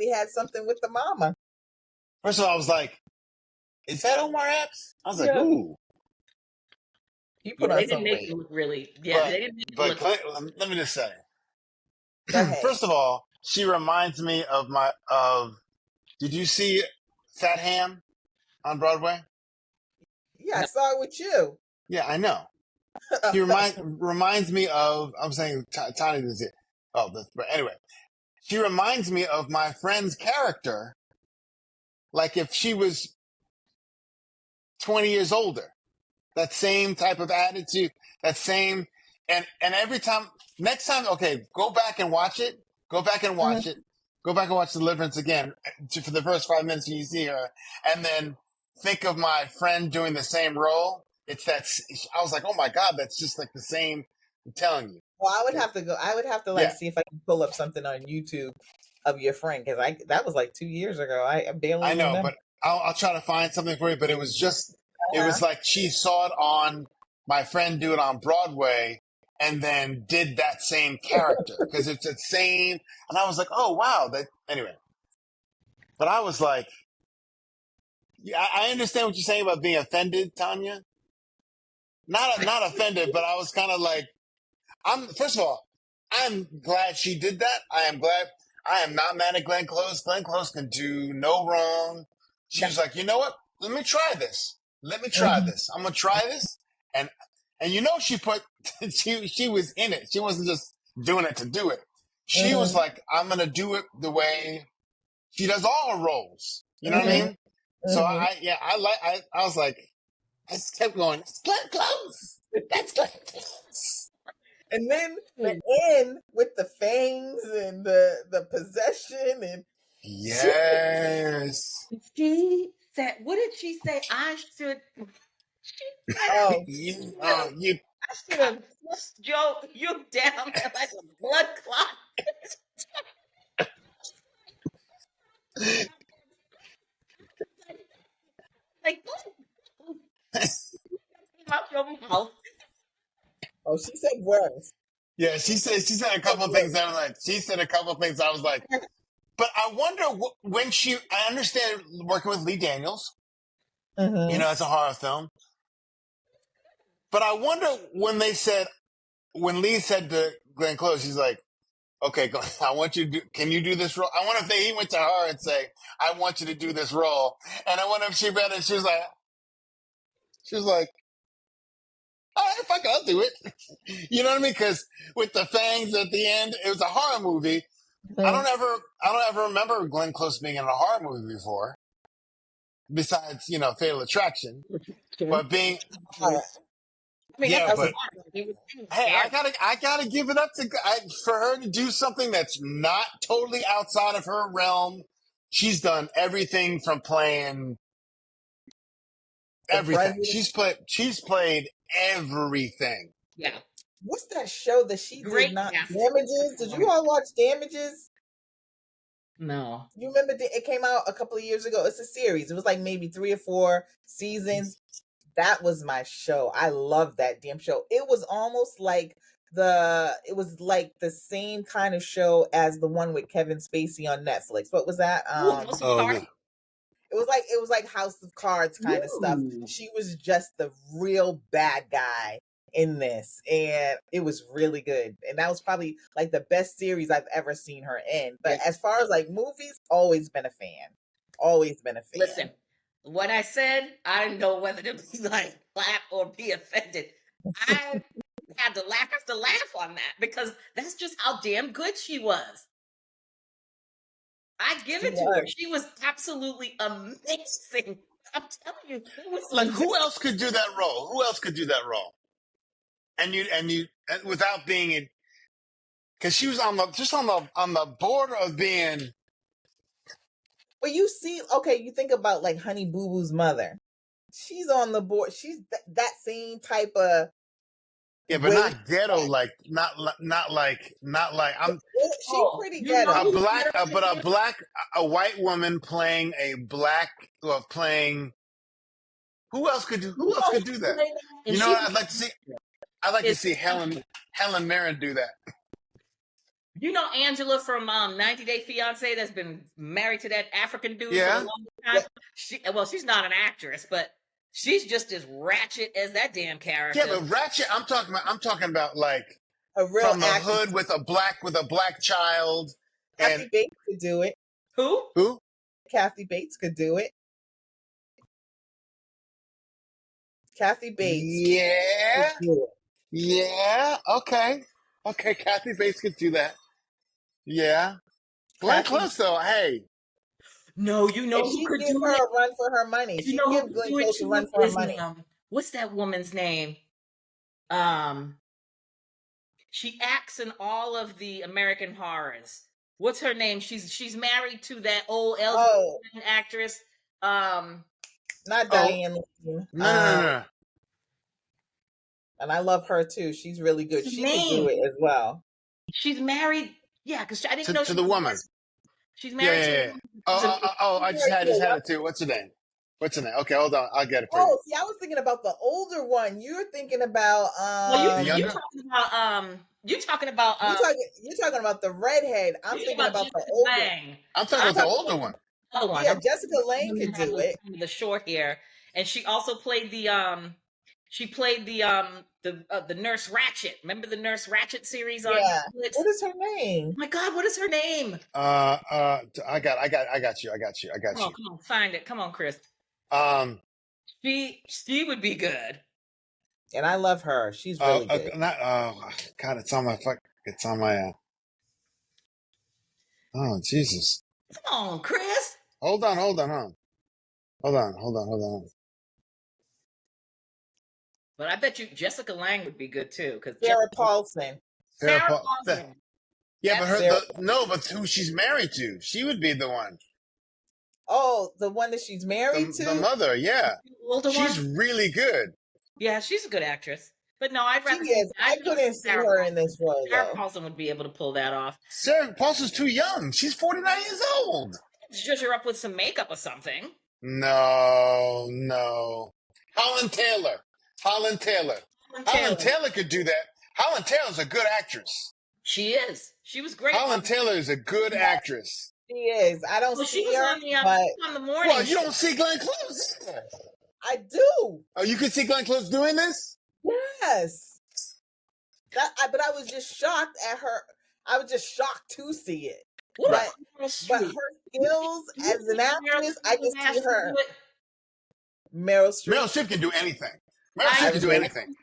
had something with the mama. First of all, I was like, "Is that Omar Epps?" I was like, "Ooh." He put on they didn't some make weight. it look really. Yeah, they didn't make it look. But let me just say, first of all, she reminds me of. Did you see Fat Ham on Broadway? Yeah, I saw it with you. Yeah, I know. He reminds me of. I'm saying Tanya didn't see it. But anyway, she reminds me of my friend's character. Like if she was 20 years older, that same type of attitude, that same, and every time, next time, okay, go back and watch it. Go back and watch it. Go back and watch Deliverance again for the first 5 minutes when you see her, and then think of my friend doing the same role. I was like, oh my God, that's just like the same. I'm telling you. Well, I would have to go. I would have to see if I can pull up something on YouTube of your friend, because that was like 2 years ago. I barely. I know, remember. but I'll try to find something for you. But it was just, it was like she saw it on my friend do it on Broadway, and then did that same character because it's the same. And I was like, oh wow, anyway. But I was like, yeah, I understand what you're saying about being offended, Tanya. Not offended, but I was kind of like, first of all, I'm glad she did that. I am glad. I am not mad at Glenn Close. Glenn Close can do no wrong. She was like, you know what? Let me try this. I'm going to try this. And she put she was in it. She wasn't just doing it to do it. She was like, I'm gonna do it the way she does all her roles. You know what I mean? So I was like, I just kept going, it's Glenn Close. That's Glenn Close. And then the end with the fangs and the possession and yes. She said, what did she say? I should. She said, you I should have Joe you down there like a blood clot. Like came out your mouth. Oh, she said worse. Yeah, she said a couple of things that I was like, but I wonder when I understand working with Lee Daniels, you know, it's a horror film. But I wonder when Lee said to Glenn Close, he's like, okay, I want you to can you do this role? I wonder if he went to her and say, I want you to do this role. And I wonder if she read it, she was like, all right, fuck it, I'll do it. You know what I mean? Because with the fangs at the end, it was a horror movie. I don't ever remember Glenn Close being in a horror movie before, besides, you know, Fatal Attraction. But being, but hey, I gotta give it up for her to do something that's not totally outside of her realm. She's done everything from playing everything. She's played everything. Yeah. What's that show that she did not? Damages? Did you all watch Damages? No. You remember it came out a couple of years ago? It's a series. It was like maybe 3 or 4 seasons. That was my show. I love that damn show. It was almost like the same kind of show as the one with Kevin Spacey on Netflix. What was that? It was like House of Cards kind of stuff. She was just the real bad guy in this, and it was really good. And that was probably like the best series I've ever seen her in. But as far as like movies, always been a fan. Always been a fan. Listen, what I said, I didn't know whether to be like clap or be offended. I have to laugh on that because that's just how damn good she was. I give it to her. She was absolutely amazing. I'm telling you, it was like who else could do that role? Who else could do that role? And without being in, because she was on the border of being. Well, you see, okay, you think about like Honey Boo Boo's mother. She's on the board. She's that same type of. Yeah, but not ghetto, like not like I'm. She's pretty ghetto. A white woman playing a black playing. Who else could do that? You know, I'd like to see. I'd like to see Helen Mirren do that. You know Angela from 90 Day Fiance that's been married to that African dude for a long time? She's not an actress, but she's just as ratchet as that damn character. Yeah, but ratchet, I'm talking about like a real from the hood with a black child. Kathy Bates could do it. Who? Kathy Bates could do it. Kathy Bates. Yeah. Yeah. Okay. Kathy Bates could do that. Yeah. Glenn Close, though. Hey. No, you know who could give her a run for her money. She give Glenn Close a run for her money. What's that woman's name? She acts in all of the American horrors. What's her name? She's married to that old elderly actress. Not Diane. No. And I love her too. She's really good. She can do it as well. She's married. Yeah, because I didn't know to the woman. She's married. I just had it too. What's her name? Okay, hold on. I'll get it for you. Oh, see, I was thinking about the older one. You're thinking about you're talking about you're talking about the redhead. I'm thinking about the older. I'm talking about the older one. Yeah, Jessica Lange could do it. The short hair, and she also played the Nurse Ratched. Remember the Nurse Ratched series on Netflix? What is her name? Oh my God, what is her name? I got you. Come on, find it. Come on, Chris. She would be good. And I love her. She's really good. God, it's on my. Oh, Jesus. Come on, Chris. Hold on. But I bet you Jessica Lange would be good too, because Sarah Paulson. Sarah Paulson. Yeah, but who she's married to? She would be the one. Oh, the one that she's married to? The mother, yeah. She's really good. Yeah, she's a good actress. But no, I'd rather. I couldn't see her in this role. Sarah Paulson would be able to pull that off. Sarah Paulson's too young. She's 49 years old. Zhuzh her up with some makeup or something. No. Holland Taylor could do that. Holland Taylor's a good actress. She is. She was great. Holland Taylor is a good actress. She is. I don't see her. On the morning. Well, you don't see Glenn Close either. I do. Oh, you can see Glenn Close doing this? Yes. But I was just shocked at her. I was just shocked to see it. But her skills as an actress, I can see her. Meryl Streep can do anything. Meryl Streep can do anything.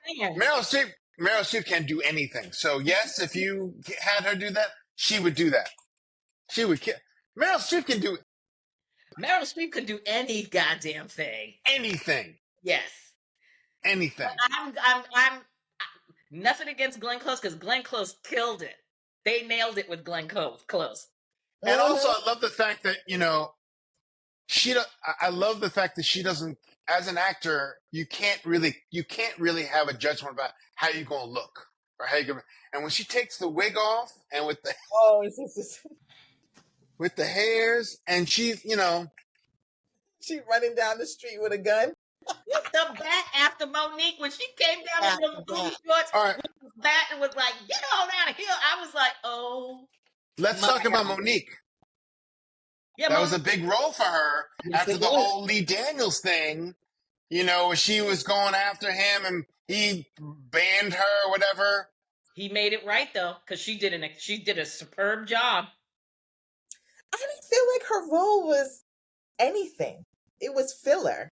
Meryl Streep can do anything. So yes, if you had her do that, she would do that. She would. Meryl Streep can do. Meryl Streep could do any goddamn thing. Anything. Yes. Anything. I'm nothing against Glenn Close, because Glenn Close killed it. They nailed it with Glenn Close. And also, I love the fact that I love the fact that she doesn't. As an actor, you can't really have a judgment about how you're gonna look or how you're gonna. And when she takes the wig off and with the with the hairs, and she's she's running down the street with a gun. With the bat after Monique, when she came down with the booty shorts, with the bat and was like, "Get on out of here!" I was like, "Oh." Let's talk about Monique. Yeah, that was a big role for her after the whole Lee Daniels thing. Where she was going after him and he banned her or whatever. He made it right though, because she did a superb job. I didn't feel like her role was anything. It was filler.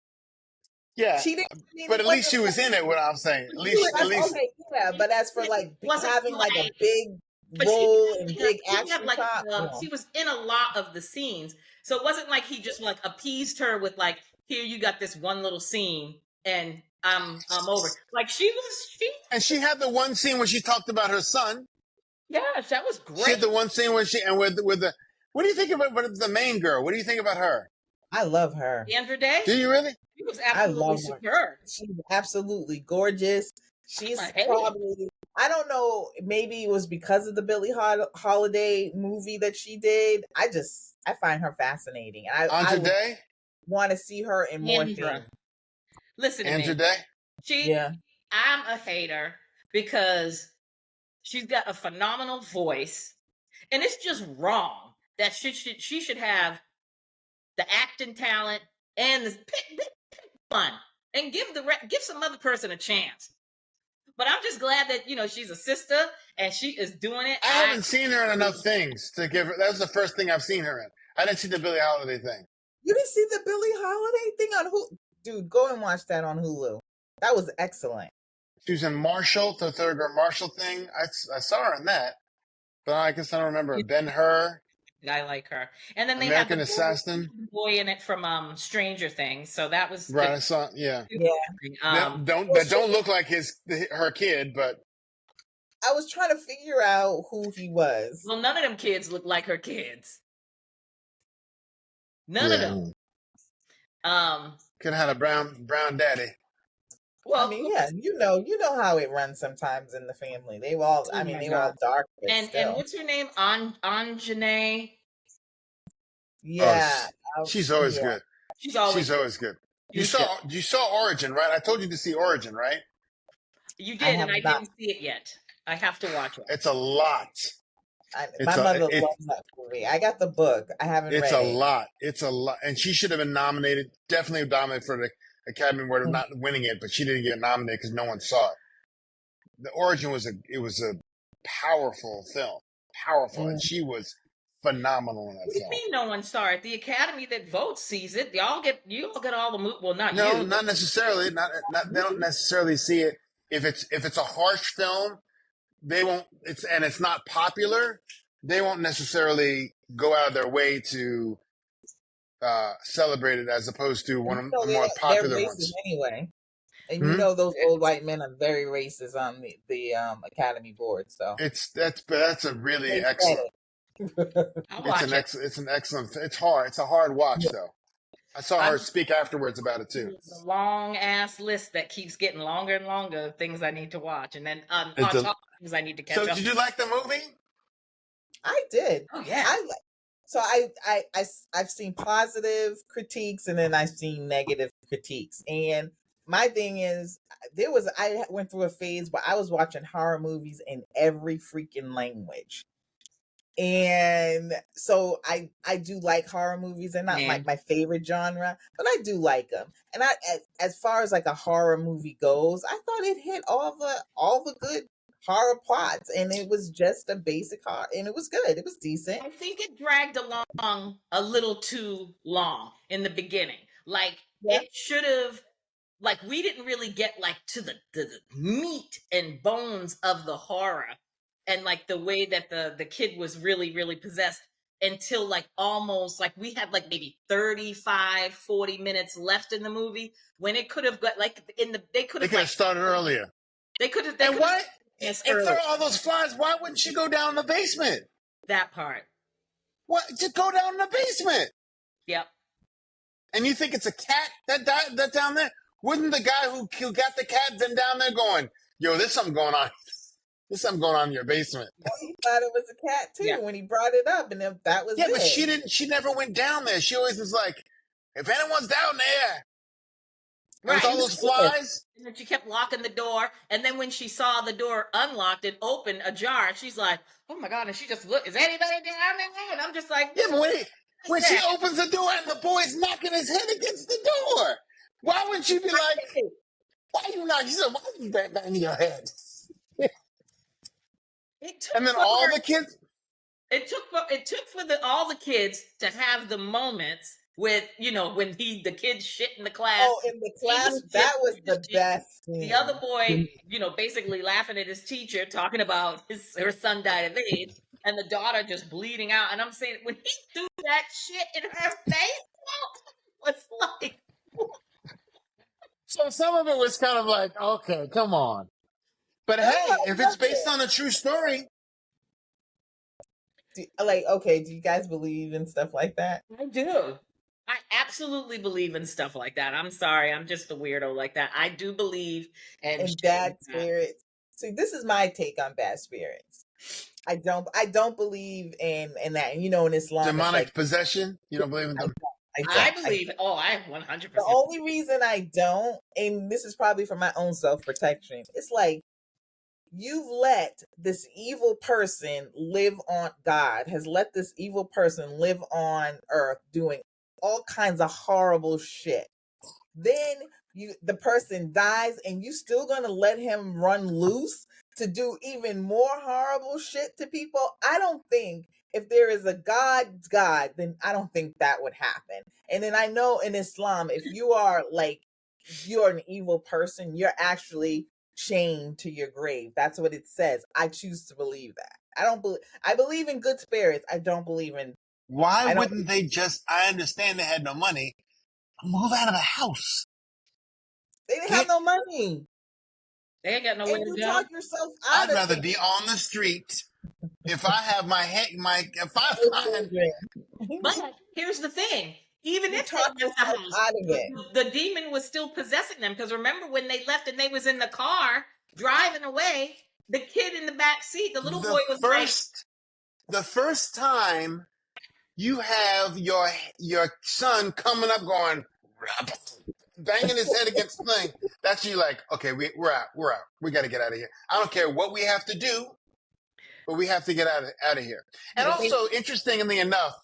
Yeah, she didn't. But at least she was in it. What I'm saying, at least. Okay, yeah. But as for having a big role and big action, she was in a lot of the scenes, so it wasn't like he just appeased her with here you got this one little scene and I'm over. And she had the one scene where she talked about her son. Yes, that was great. She had the one scene where with the. What do you think about the main girl? What do you think about her? I love her. Andra Day? Do you really? She was absolutely superb. She's absolutely gorgeous. She's probably, I don't know, maybe it was because of the Billie Holiday movie that she did. I find her fascinating. Andra Day? Want to see her in more things. Listen to Andra me. Day? I'm a hater because she's got a phenomenal voice, and it's just wrong that she should have the acting talent and the pick one and give some other person a chance. But I'm just glad that she's a sister and she is doing it. I haven't seen her in enough things to give her. That was the first thing I've seen her in. I didn't see the Billie Holiday thing. You didn't see the Billie Holiday thing on Hulu? Dude, go and watch that on Hulu. That was excellent. She was in Marshall, the Thurgood Marshall thing. I saw her in that, but I guess I don't remember. Ben-Hur. I like her. And then they American had Assassin boy in it from Stranger Things. So that was right. I saw. Yeah. That don't look like her kid, but I was trying to figure out who he was. Well, none of them kids look like her kids. None of them. Could have had a brown daddy. Well, I mean, yeah, you know how it runs sometimes in the family. They were all dark. And what's her name? Anjanae. Yeah, she's always good. She's always good. You saw Origin, right? I told you to see Origin, right? You did, and I didn't see it yet. I have to watch it. It's a lot. My mother loves that movie. I got the book. I haven't read it. It's a lot. And she should have been nominated, definitely nominated for the Academy Award, not winning it, but she didn't get nominated because no one saw it. The Origin was a powerful film. Powerful. And she was phenomenal in that film. What do you mean no one saw it? The Academy that votes sees it. You all get all the well, not you. No, not necessarily. They don't necessarily see it. if it's a harsh film, they won't. It's not popular. They won't necessarily go out of their way to celebrate it, as opposed to one of the more they're popular racist ones. anyway. And you know those old white men are very racist on the Academy board. So that's a really they excellent. I'll watch it. It's an excellent. It's hard. It's a hard watch though. I saw her speak afterwards about it too. The long ass list that keeps getting longer and longer of things I need to watch, and then on top of things I need to catch up. So did you like the movie? I did. Oh yeah. I've seen positive critiques and then I've seen negative critiques. And my thing is, I went through a phase where I was watching horror movies in every freaking language. And so I do like horror movies. They're not like my favorite genre, but I do like them. And as far as like a horror movie goes, I thought it hit all the good horror plots, and it was just a basic horror, and it was good. It was decent. I think it dragged along a little too long in the beginning. Like it should have. Like we didn't really get like to the meat and bones of the horror and like the way that the kid was really possessed until like almost like we had like maybe 35-40 minutes left in the movie when it could have got like they could have started earlier. They could have. And what if there are all those flies? Why wouldn't she go down in the basement? That part. What? Just go down in the basement. Yep. And you think it's a cat that down there? Wouldn't the guy who got the cat then down there going, "Yo, there's something going on. There's something going on in your basement." Well, he thought it was a cat too when he brought it up, and that was but she didn't. She never went down there. She always was like, "If anyone's down there." With all those flies. And then she kept locking the door. And then when she saw the door unlocked and open ajar, she's like, "Oh my God." And she just looked, "Is anybody down there?" And I'm just like, yeah, but when she opens the door and the boy's knocking his head against the door, why wouldn't she be like, "Why you knocking?" She said, "Why you banging your head?" And then all the kids. It took for all the kids to have the moments with, when the kids shit in the class. Oh, in the class, that was the best thing. The other boy, basically laughing at his teacher, talking about her son died of AIDS, and the daughter just bleeding out. And I'm saying, when he threw that shit in her face, it was like. So some of it was kind of like, okay, come on. But hey, if it's based on a true story. Do you guys believe in stuff like that? I do. I absolutely believe in stuff like that. I'm sorry. I'm just a weirdo like that. I do believe in bad spirits. See, this is my take on bad spirits. I don't believe in that. In Islam, demonic possession. You don't believe in them? I believe. I 100%. The only reason I don't, and this is probably for my own self-protection, it's like you've let this evil person live on. God has let this evil person live on earth doing all kinds of horrible shit. Then the person dies and you still gonna let him run loose to do even more horrible shit to people? I don't think if there is a God, then I don't think that would happen. And then I know in Islam, if you are you're an evil person, you're actually chained to your grave. That's what it says. I choose to believe that. I believe in good spirits. I don't believe in. Why wouldn't they just? I understand they had no money. Move out of the house. They didn't have no money. They ain't got no way to go. Talk yourself out I'd rather be on the street if I have if I find. But here's the thing: even if they left the house, the demon was still possessing them. Because remember when they left and they was in the car driving away, the kid in the back seat, the little boy was the first time you have your son coming up going banging his head against the thing, that's you like, okay, we're out. We got to get out of here. I don't care what we have to do, but we have to get out of here. And also, interestingly enough,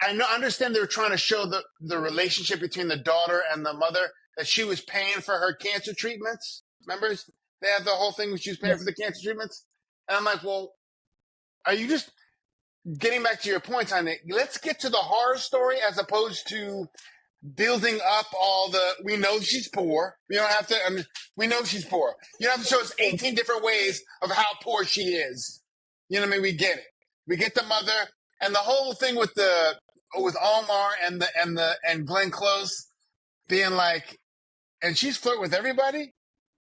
I understand they were trying to show the relationship between the daughter and the mother, that she was paying for her cancer treatments. Remember, they had the whole thing where she was paying for the cancer treatments. And I'm like, well, are you just getting back to your point, Tanya? Let's get to the horror story as opposed to building up all the. We know she's poor. We don't have to. I mean, we know she's poor. You don't have to show us 18 different ways of how poor she is. You know what I mean? We get it. We get the mother and the whole thing with Omar and Glenn Close being like, and she's flirting with everybody.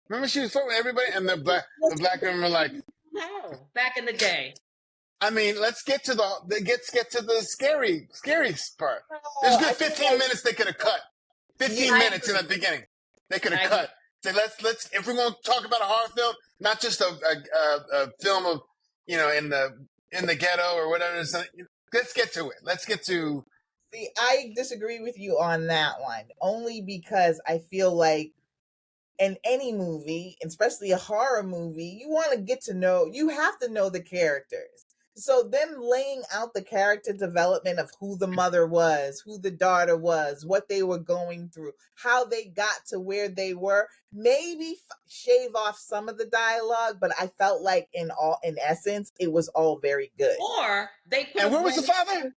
Remember, she was flirting with everybody, and the black women were like, no, back in the day. I mean, let's get to the scary part. There's good 15 minutes they could have cut. 15 minutes in the beginning, they could have cut. Say, let's if we're going to talk about a horror film, not just a film of in the ghetto or whatever. Let's get to it. Let's get to. See, I disagree with you on that one, only because I feel like in any movie, especially a horror movie, you have to know the characters. So them laying out the character development of who the mother was, who the daughter was, what they were going through, how they got to where they were, maybe shave off some of the dialogue, but I felt like in essence, it was all very good. Or they could. And where was the father?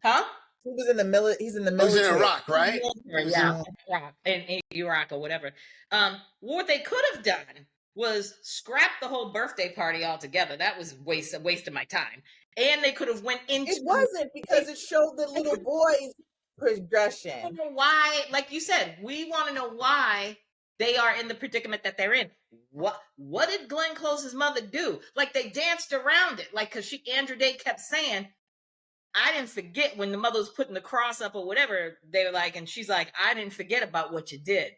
Huh? He was in the military. He's in the military. He was in Iraq, right? Yeah, in Iraq or whatever. What they could have done was scrap the whole birthday party altogether. That was a waste of my time. And they could have went into. It wasn't, because it showed the little boy's progression. I don't know why, like you said, we want to know why they are in the predicament that they're in. What did Glenn Close's mother do? Like, they danced around it, like, because Andra Day kept saying, I didn't forget when the mother was putting the cross up or whatever. They were like, and she's like, I didn't forget about what you did,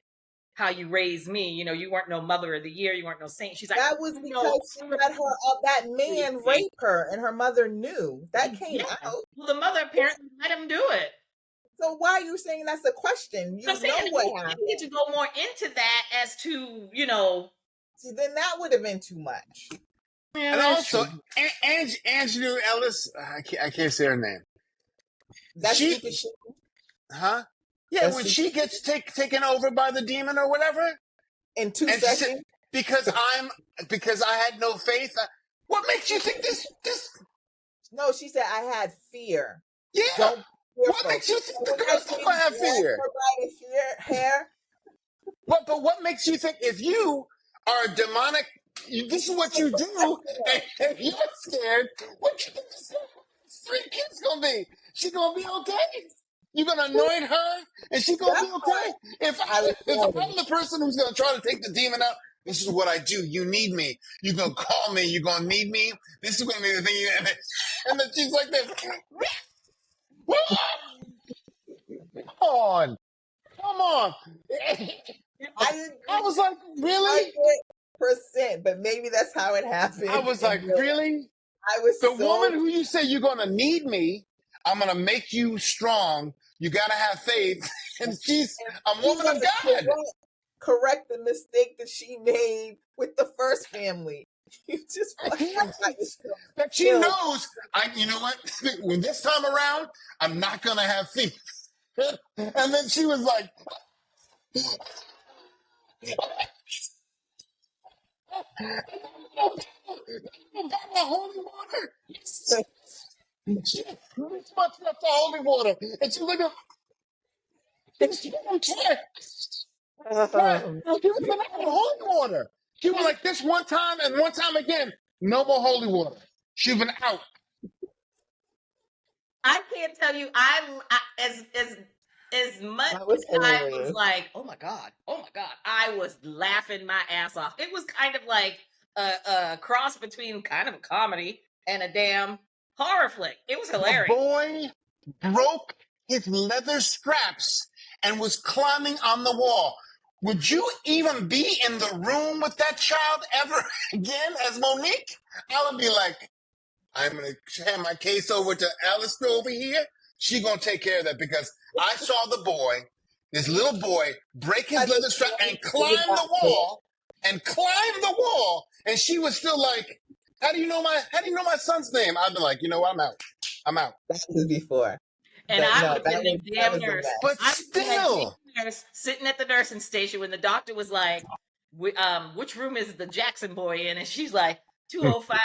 how you raised me. You weren't no mother of the year. You weren't no saint. She's like, that was because she let her up. That man raped her, and her mother knew. That came out. Well, the mother apparently let him do it. So why are you saying that's a question? You know what happened. You need to go more into that as to, See, then that would have been too much. Yeah, and also, Angela Ellis, I can't say her name. That's stupid. Huh? Yeah, when she gets taken over by the demon or whatever. In 2 seconds? Because I had no faith. What makes you think this? No, she said I had fear. Yeah. What makes you think the girl's not gonna have fear? Hair? But what makes you think if you are a demonic, this is what you do, and you're scared, what you think this 3 kids gonna be? She gonna be okay? You gonna anoint her, and she gonna be okay? If I'm the person who's gonna try to take the demon out, this is what I do. You need me. You gonna call me. You gonna need me. This is gonna be the thing. And then she's like this. Come on. I was like, really? 100%, but maybe that's how it happened. I was like, really? I was the woman who you say you're gonna need me. I'm gonna make you strong. You gotta have faith, and she's a woman of God. Correct the mistake that she made with the first family. You just that she knows. You know what? When this time around, I'm not gonna have faith. And then she was like, holy water. She much left the holy water, and she was like, she don't care. She was like, holy water. She was like this one time and one time again. No more holy water. She's been out. I can't tell you. As much as I was like, oh my god, I was laughing my ass off. It was kind of like a cross between kind of a comedy and a damn horror flick. It was hilarious. The boy broke his leather straps and was climbing on the wall. Would you even be in the room with that child ever again as Monique? I would be like, I'm going to hand my case over to Alistair over here. She going to take care of that, because I saw the boy, this little boy, break his leather strap and climb the wall, and she was still like, how do you know my son's name? I'd be like, you know what, I'm out. That was before. And I would have been the damn nurse. But still. Sitting at the nursing station when the doctor was like, which room is the Jackson boy in? And she's like, 205.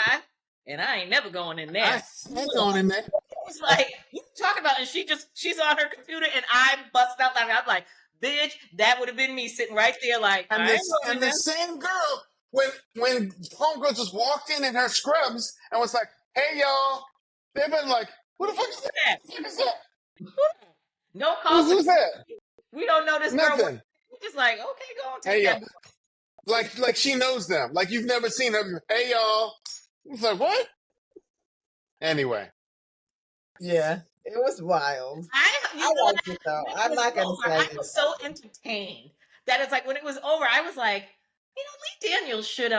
And I ain't never going in there. I ain't going in there. It's like, talking about? And she's on her computer, and I bust out laughing. I'm like, bitch, that would have been me sitting right there, like, And the same girl when homegirl just walked in her scrubs and was like, "Hey y'all," they've been like, "Who the fuck is that? Who is that? No call. Who's that? We don't know this girl. Nothing." We're just like, okay, go on, take Hey that. y'all, like she knows them. Like you've never seen her. Hey y'all, it's like what? Anyway, yeah, it was wild. I liked it though. I'm not gonna say I was so entertained that it's like when it was over, I was like, Lee Daniels should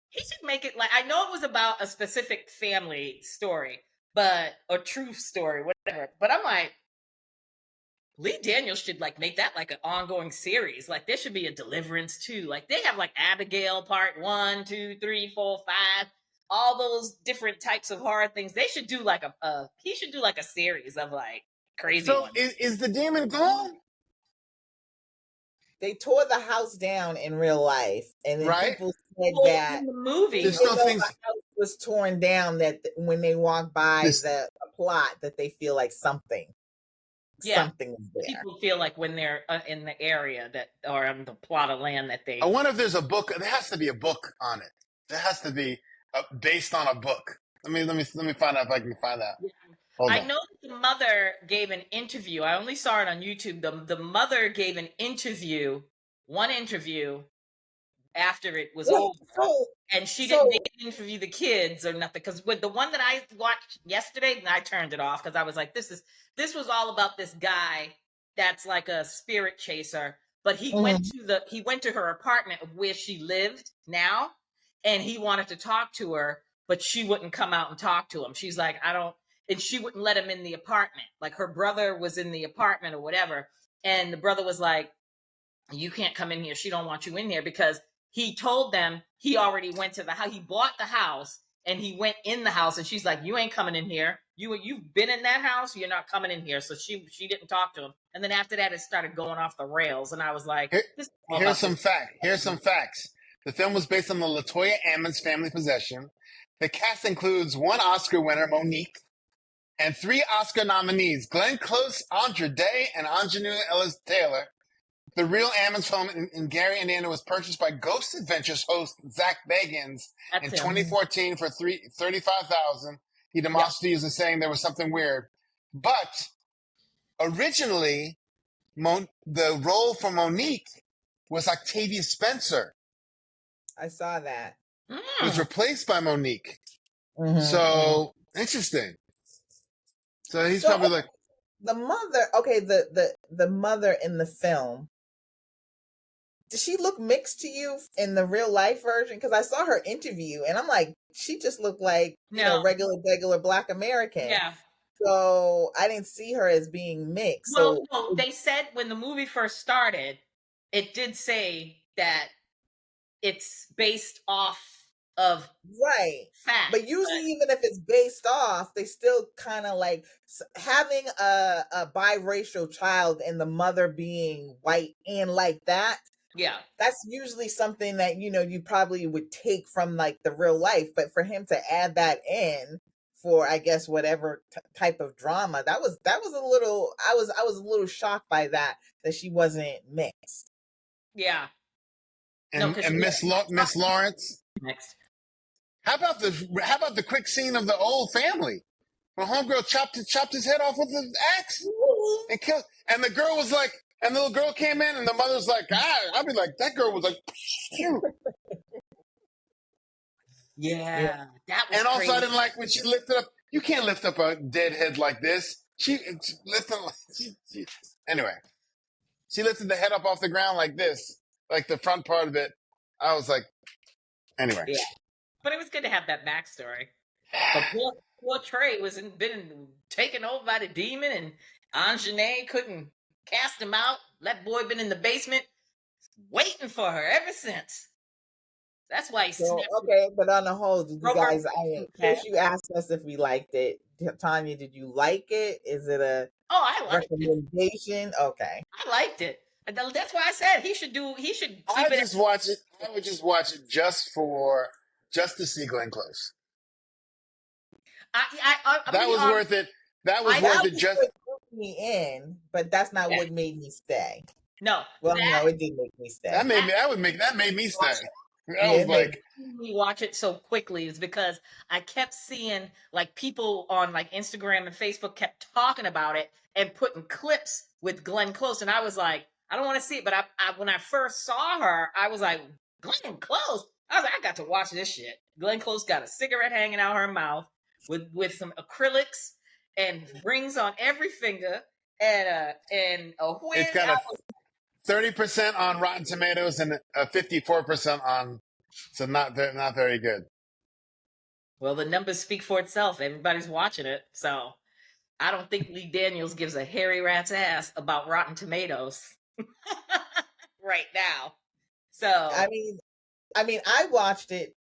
he should make it like, I know it was about a specific family story, but a true story, whatever. But I'm like, Lee Daniels should like make that like an ongoing series. Like there should be a Deliverance too. Like they have like Abigail part 1, 2, 3, 4, 5, all those different types of horror things. They should do like he should do like a series of like crazy. so ones. is the demon gone? They tore the house down in real life, and then people said that in the movie, there's still things. The house was torn down, that when they walk by the plot, that they feel like something is there. People feel like when they're in the area that, or on the plot of land that they. I wonder if there's a book. There has to be a book on it. There has to be based on a book. Let me find out if I can find that. I know that the mother gave an interview. I only saw it on YouTube. The mother gave one interview after it was over, and she didn't interview the kids or nothing. Because with the one that I watched yesterday, and I turned it off because I was like, this was all about this guy that's like a spirit chaser. But he went to her apartment of where she lived now, and he wanted to talk to her, but she wouldn't come out and talk to him. She's like, I don't. And she wouldn't let him in the apartment. Like her brother was in the apartment or whatever. And the brother was like, you can't come in here. She don't want you in here, because he told them he already went to the house. He bought the house and he went in the house, and she's like, you ain't coming in here. You've been in that house. You're not coming in here. So she didn't talk to him. And then after that, it started going off the rails. And I was like, here's some facts. The film was based on the LaToya Ammons family possession. The cast includes 1 Oscar winner, Monique, and 3 Oscar nominees, Glenn Close, Andra Day, and Anjanou Ellis Taylor. The real Ammons home in Gary, Indiana was purchased by Ghost Adventures host Zach Bagans in 2014 for $35,000. He demonstrated using saying there was something weird. But originally, the role for Monique was Octavia Spencer. I saw that. It was replaced by Monique. So, interesting. So he's probably like the mother. Okay, the mother in the film. Does she look mixed to you in the real life version? Because I saw her interview, and I'm like, she just looked like regular Black American. Yeah. So I didn't see her as being mixed. Well, no, they said when the movie first started, it did say that it's based off of fact. But usually, even if it's based off, they still kind of like having a biracial child and the mother being white and like that. Yeah, that's usually something that you probably would take from like the real life. But for him to add that in for, I guess, whatever type of drama, that was a little. I was a little shocked by that she wasn't mixed. Yeah. And Miss Lawrence. Next. How about the quick scene of the old family when homegirl chopped his head off with an axe and killed? And the girl was like, and the little girl came in, and the mother's like, I'd be like, that girl was like, phew. Yeah, that was. And also, crazy. I didn't like when she lifted up. You can't lift up a dead head like this. She lifted. Anyway, she lifted the head up off the ground like this, like the front part of it. I was like, anyway. Yeah. But it was good to have that backstory. But poor Trey been taken over by the demon, and Anjanou couldn't cast him out. That boy been in the basement waiting for her ever since. That's why he snapped. Okay, but on the whole, did you guys? You asked us if we liked it. Tanya, did you like it? Is it a recommendation? Okay, I liked it. That's why I said he should. I would just watch it. I would just watch it just to see Glenn Close. That was worth it. That was worth it. Just put me in, but that's not what made me stay. No. Well, no, it did make me stay. That made me stay. I was like, we watch it so quickly is because I kept seeing like people on like Instagram and Facebook kept talking about it and putting clips with Glenn Close, and I was like, I don't want to see it. But I when I first saw her, I was like, Glenn Close. I was like, I got to watch this shit. Glenn Close got a cigarette hanging out her mouth with some acrylics and rings on every finger and a wig. It's got a 30% on Rotten Tomatoes and a 54% on, so not very good. Well, the numbers speak for itself. Everybody's watching it, so I don't think Lee Daniels gives a hairy rat's ass about Rotten Tomatoes right now. So I mean, I watched it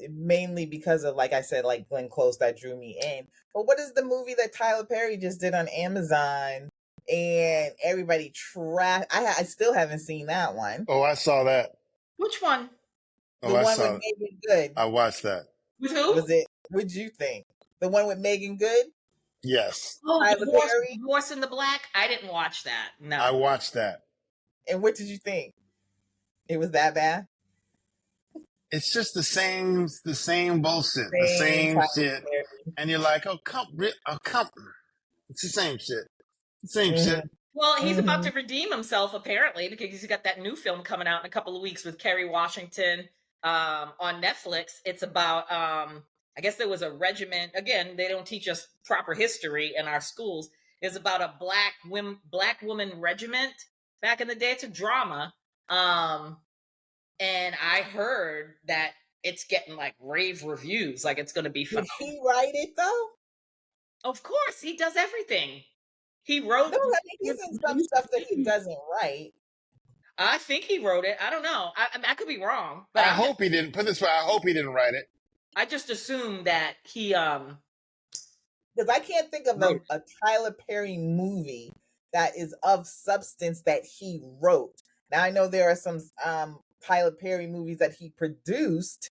mainly because of, like I said, like Glenn Close that drew me in. But what is the movie that Tyler Perry just did on Amazon? And everybody I still haven't seen that one. Oh, I saw that. Which one? The one with Megan Good. I watched that. With who? Was it? What'd you think? The one with Megan Good? Yes. Oh, Divorce in the Black? I didn't watch that. No. I watched that. And what did you think? It was that bad? It's just the same bullshit, the same shit. And you're like, oh, come. It's the same shit. Shit. Well, he's about to redeem himself, apparently, because he's got that new film coming out in a couple of weeks with Kerry Washington on Netflix. It's about, I guess there was a regiment. Again, they don't teach us proper history in our schools. It's about a black woman regiment back in the day. It's a drama. And I heard that it's getting like rave reviews, like it's going to be fun. Did he write it, though? Of course, he does everything. He wrote. No, I mean, he's in some stuff that he doesn't write. I think he wrote it. I don't know. I could be wrong. But I hope he didn't. Put this way, I hope he didn't write it. I just assumed that he. Because I can't think of a Tyler Perry movie that is of substance that he wrote. Now I know there are some Tyler Perry movies that he produced.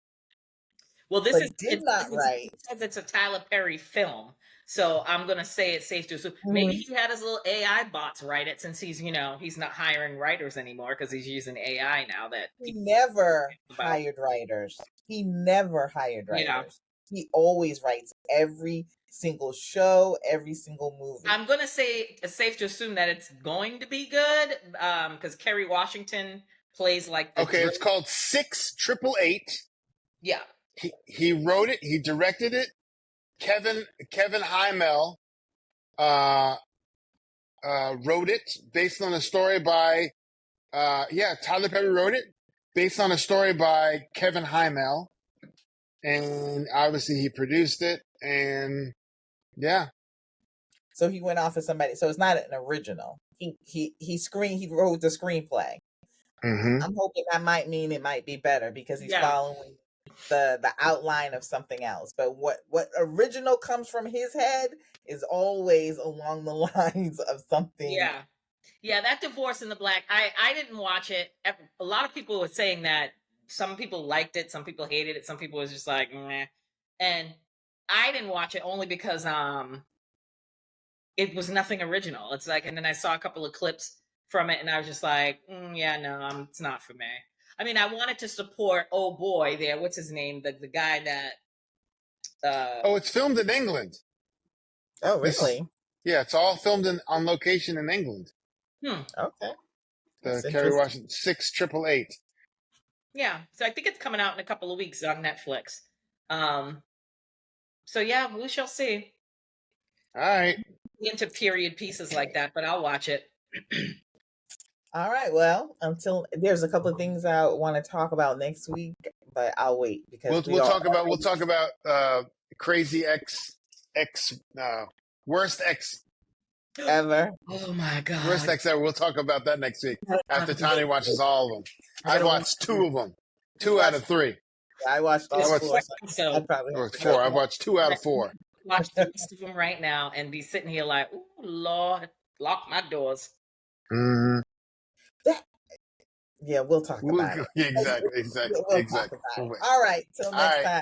Well, this did not write. It's a Tyler Perry film. So I'm going to say it's safe to assume. Maybe he had his little AI bots write it since he's not hiring writers anymore because he's using AI now. That he never hired writers. He never hired writers. Yeah. He always writes every single show, every single movie. I'm going to say it's safe to assume that it's going to be good because Kerry Washington plays like the it's called 6888. Yeah. He wrote it. He directed it. Kevin Heimel wrote it based on a story by Tyler Perry wrote it based on a story by Kevin Heimel, and obviously he produced it, and yeah. So he went off of somebody. So it's not an original. He wrote the screenplay. Mm-hmm. I'm hoping that might mean it might be better because he's following the outline of something else. But what original comes from his head is always along the lines of something. Yeah, that Divorce in the Black, I didn't watch it. A lot of people were saying that some people liked it, some people hated it, some people was just like meh. And I didn't watch it only because it was nothing original. It's like, and then I saw a couple of clips from it and I was just like, no, it's not for me. I mean, I wanted to support Oh Boy there. What's his name? The guy that. It's filmed in England. Oh, really? It's all filmed on location in England. Okay. The Kerry Washington 6888. Yeah, so I think it's coming out in a couple of weeks on Netflix. So yeah, we shall see. All right. Into period pieces like that, but I'll watch it. All right. Well, until there's a couple of things I want to talk about next week, but I'll wait because we'll talk about crazy worst ex ever. Oh my god, worst ex ever. We'll talk about that next week after Tanya watches all of them. I watched 2 of them, 2 out of 3. I watched all 4. So I probably 4. I watched 2 out of 4. Watch the rest of them right now and be sitting here like, oh Lord, lock my doors. Mm-hmm. Yeah, we'll talk about it. Exactly. All right, till next time.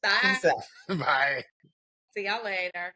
Bye. Peace out. Bye. See y'all later.